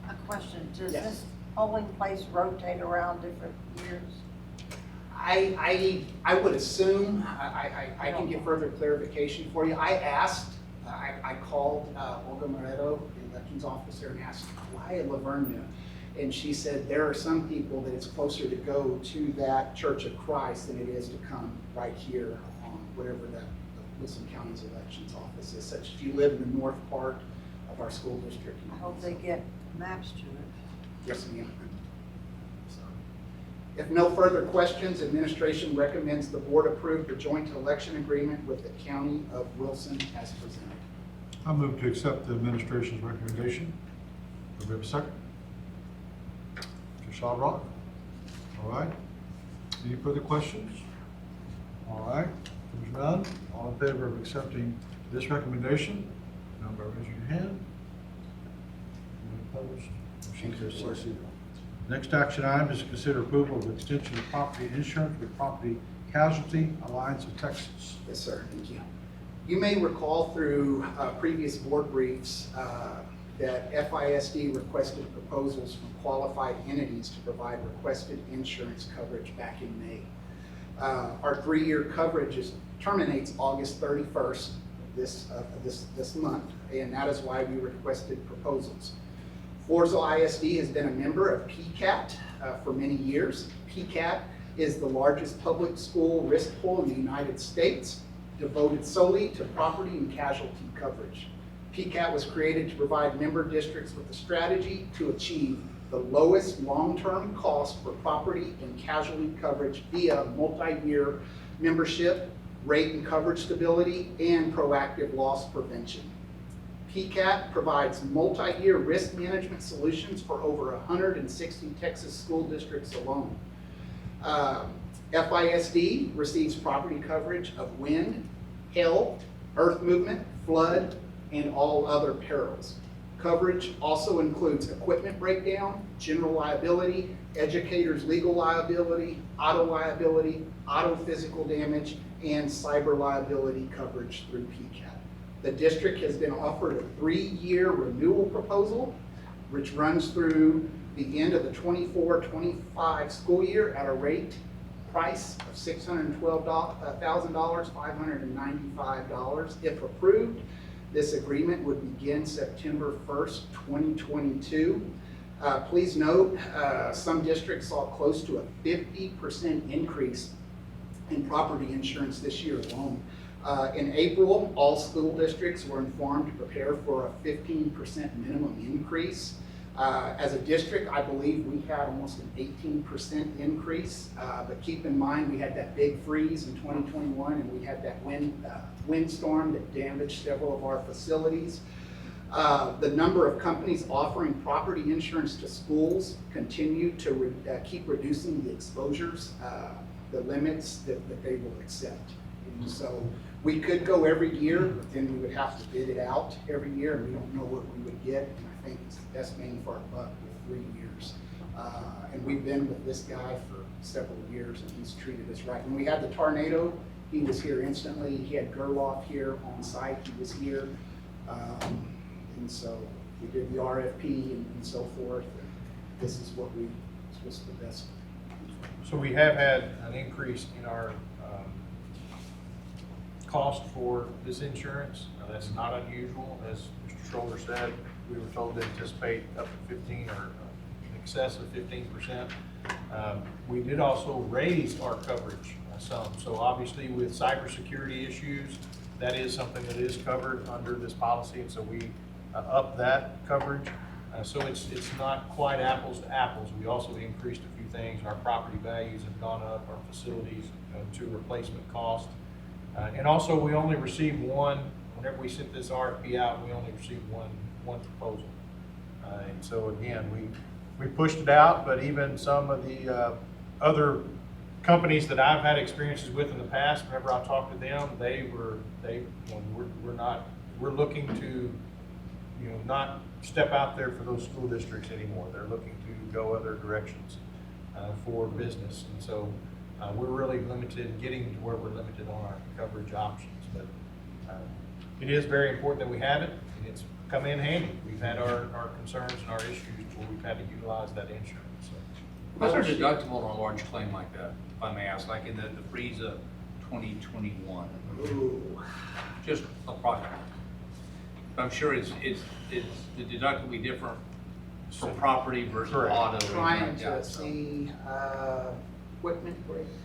[SPEAKER 6] A question, does
[SPEAKER 9] Yes.
[SPEAKER 6] this polling place rotate around different years?
[SPEAKER 9] I would assume, I can get further clarification for you. I asked, I called Olga Moreto, the elections officer, and asked, why Lavernia? And she said, there are some people that it's closer to go to that Church of Christ than it is to come right here on whatever that Wilson County's elections office is. Such if you live in the north part of our school district.
[SPEAKER 6] I hope they get maps to it.
[SPEAKER 9] Yes, ma'am. So, if no further questions, administration recommends the board approve the joint election agreement with the County of Wilson as presented.
[SPEAKER 1] I move to accept the administration's recommendation. Do we have a second? Mr. Shadrock? All right. Any further questions? All right. If there's none, all in favor of accepting this recommendation, now by raising your hand. Any opposed? Motion carries 6-0. Next action item is to consider approval of extension of property insurance with Property Casualty Alliance of Texas.
[SPEAKER 9] Yes, sir. Thank you. You may recall through previous board briefs that FISD requested proposals from qualified entities to provide requested insurance coverage back in May. Our 3-year coverage terminates August 31st this month, and that is why we requested proposals. Floresville ISD has been a member of PCAT for many years. PCAT is the largest public school risk pool in the United States, devoted solely to property and casualty coverage. PCAT was created to provide member districts with a strategy to achieve the lowest long-term cost for property and casualty coverage via multi-year membership, rate and coverage stability, and proactive loss prevention. PCAT provides multi-year risk management solutions for over 160 Texas school districts alone. FISD receives property coverage of wind, hail, earth movement, flood, and all other perils. Coverage also includes equipment breakdown, general liability, educators' legal liability, auto physical damage, and cyber liability coverage through PCAT. The district has been offered a 3-year renewal proposal, which runs through the end of the 24-25 school year at a rate price of $612,000, $595. If approved, this agreement would begin September 1st, 2022. Please note, some districts saw close to a 50% increase in property insurance this year alone. In April, all school districts were informed to prepare for a 15% minimum increase. As a district, I believe we had almost an 18% increase, but keep in mind we had that big freeze in 2021 and we had that windstorm that damaged several of our facilities. The number of companies offering property insurance to schools continue to keep reducing the exposures, the limits that they will accept. And so We could go every year, but then we would have to bid it out every year, and we don't know what we would get. And I think it's the best bang for our buck with 3 years. And we've been with this guy for several years, and he's treated us right. When we had the tornado, he was here instantly. He had Gerloff here on site. He was here. And so we did the RFP and so forth. And this is what this was the best.
[SPEAKER 4] So we have had an increase in our cost for this insurance. That's not unusual. As Mr. Schroeder said, we were told to anticipate up to 15 or in excess of 15%. We did also raise our coverage some. So obviously with cybersecurity issues, that is something that is covered under this policy, and so we up that coverage. So it's not quite apples to apples. We also increased a few things. Our property values have gone up, our facilities to replacement cost. And also we only received one, whenever we sent this RFP out, we only received one proposal. And so again, we pushed it out, but even some of the other companies that I've had experiences with in the past, whenever I talked to them, we're looking to, not step out there for those school districts anymore. They're looking to go other directions for business. And so we're really limited, getting to where we're limited on our coverage options. But it is very important that we have it, and it's come in handy. We've had our concerns and our issues where we've had to utilize that insurance. So.
[SPEAKER 5] What's our deductible on a large claim like that, if I may ask, like in the Frieza 2021?
[SPEAKER 9] Ooh.
[SPEAKER 5] Just approximately. I'm sure it's the deductible will be different for property versus
[SPEAKER 4] Correct.
[SPEAKER 5] auto.
[SPEAKER 9] Trying
[SPEAKER 5] Yeah,
[SPEAKER 9] to
[SPEAKER 5] so.
[SPEAKER 9] see equipment breakdown.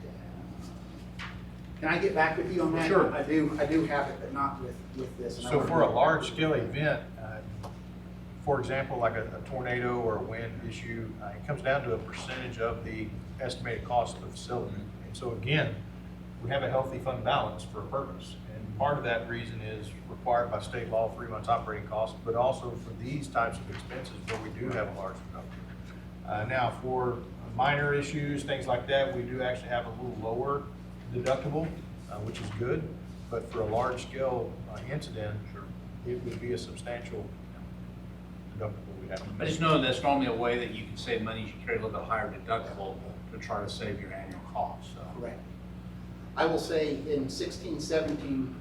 [SPEAKER 9] Can I get back with you on that?
[SPEAKER 4] Sure.
[SPEAKER 9] I do have it, but not with this.
[SPEAKER 4] So for a large scale event, for example, like a tornado or a wind issue, it comes down to a percentage of the estimated cost of the facility. And so again, we have a healthy fund balance for a purpose. And part of that reason is required by state law, 3 months operating costs, but also for these types of expenses where we do have a large deductible. Now for minor issues, things like that, we do actually have a little lower deductible, which is good. But for a large scale incident, it would be a substantial deductible we have.
[SPEAKER 5] I just know that's normally a way that you can save money. You should carry a little bit higher deductible to try to save your annual cost. So.
[SPEAKER 9] Correct. I will say in 16, 17,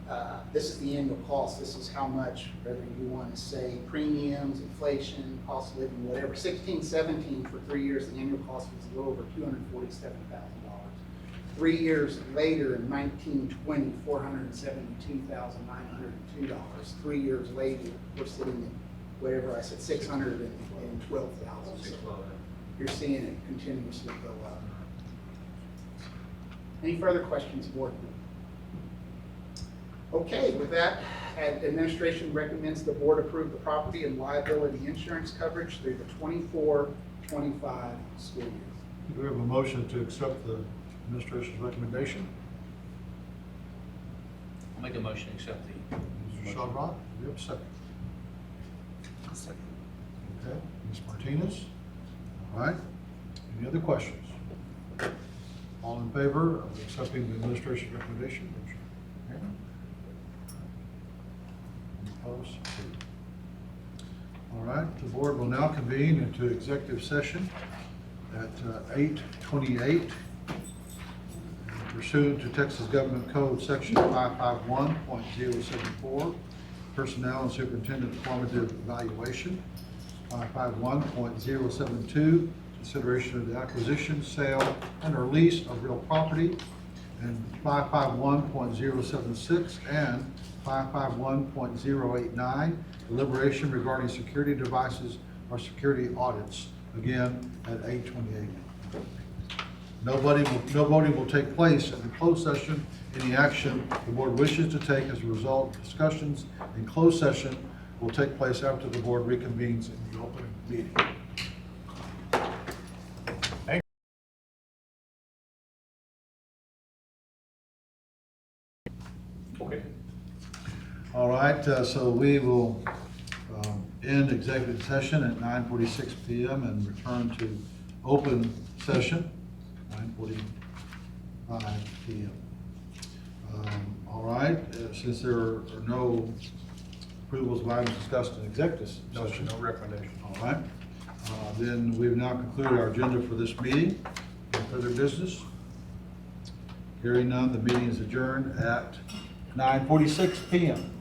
[SPEAKER 9] this is the annual cost. This is how much, whether you want to say premiums, inflation, cost of living, whatever. 16, 17 for 3 years, the annual cost was a little over $247,000. 3 years later, in 19, 20, $472,902. 3 years later, we're sitting at whatever I said, $612,000. So you're seeing it continuously go up. Any further questions, board? Okay, with that, administration recommends the board approve the property and liability insurance coverage through the 24-25 school year.
[SPEAKER 1] Do we have a motion to accept the administration's recommendation?
[SPEAKER 5] I'll make a motion to accept the.
[SPEAKER 1] Mr. Shawrock, do we have a second? Okay, Ms. Martinez? All right, any other questions? All in favor of accepting the administration's recommendation? Raise your hand. Any opposed? All right, the board will now convene into executive session at 8:28 pursuant to Texas Government Code Section 551.074, Personnel and Superintendent Formative Evaluation, 551.072, consideration of the acquisition, sale, and or lease of real property, and 551.076 and 551.089, deliberation regarding security devices or security audits, again at 8:28. No voting will take place in the closed session. Any action the board wishes to take as a result of discussions in closed session will take place after the board reconvenes in the open meeting.
[SPEAKER 4] Okay.
[SPEAKER 1] All right, so we will end executive session at 9:46 p.m. and return to open session, 9:45 p.m. All right, since there are no approvals of items discussed in executive
[SPEAKER 4] No,
[SPEAKER 1] session.
[SPEAKER 4] no recommendation.
[SPEAKER 1] All right, then we've now concluded our agenda for this meeting. No further business? Hearing none, the meeting is adjourned at 9:46 PM.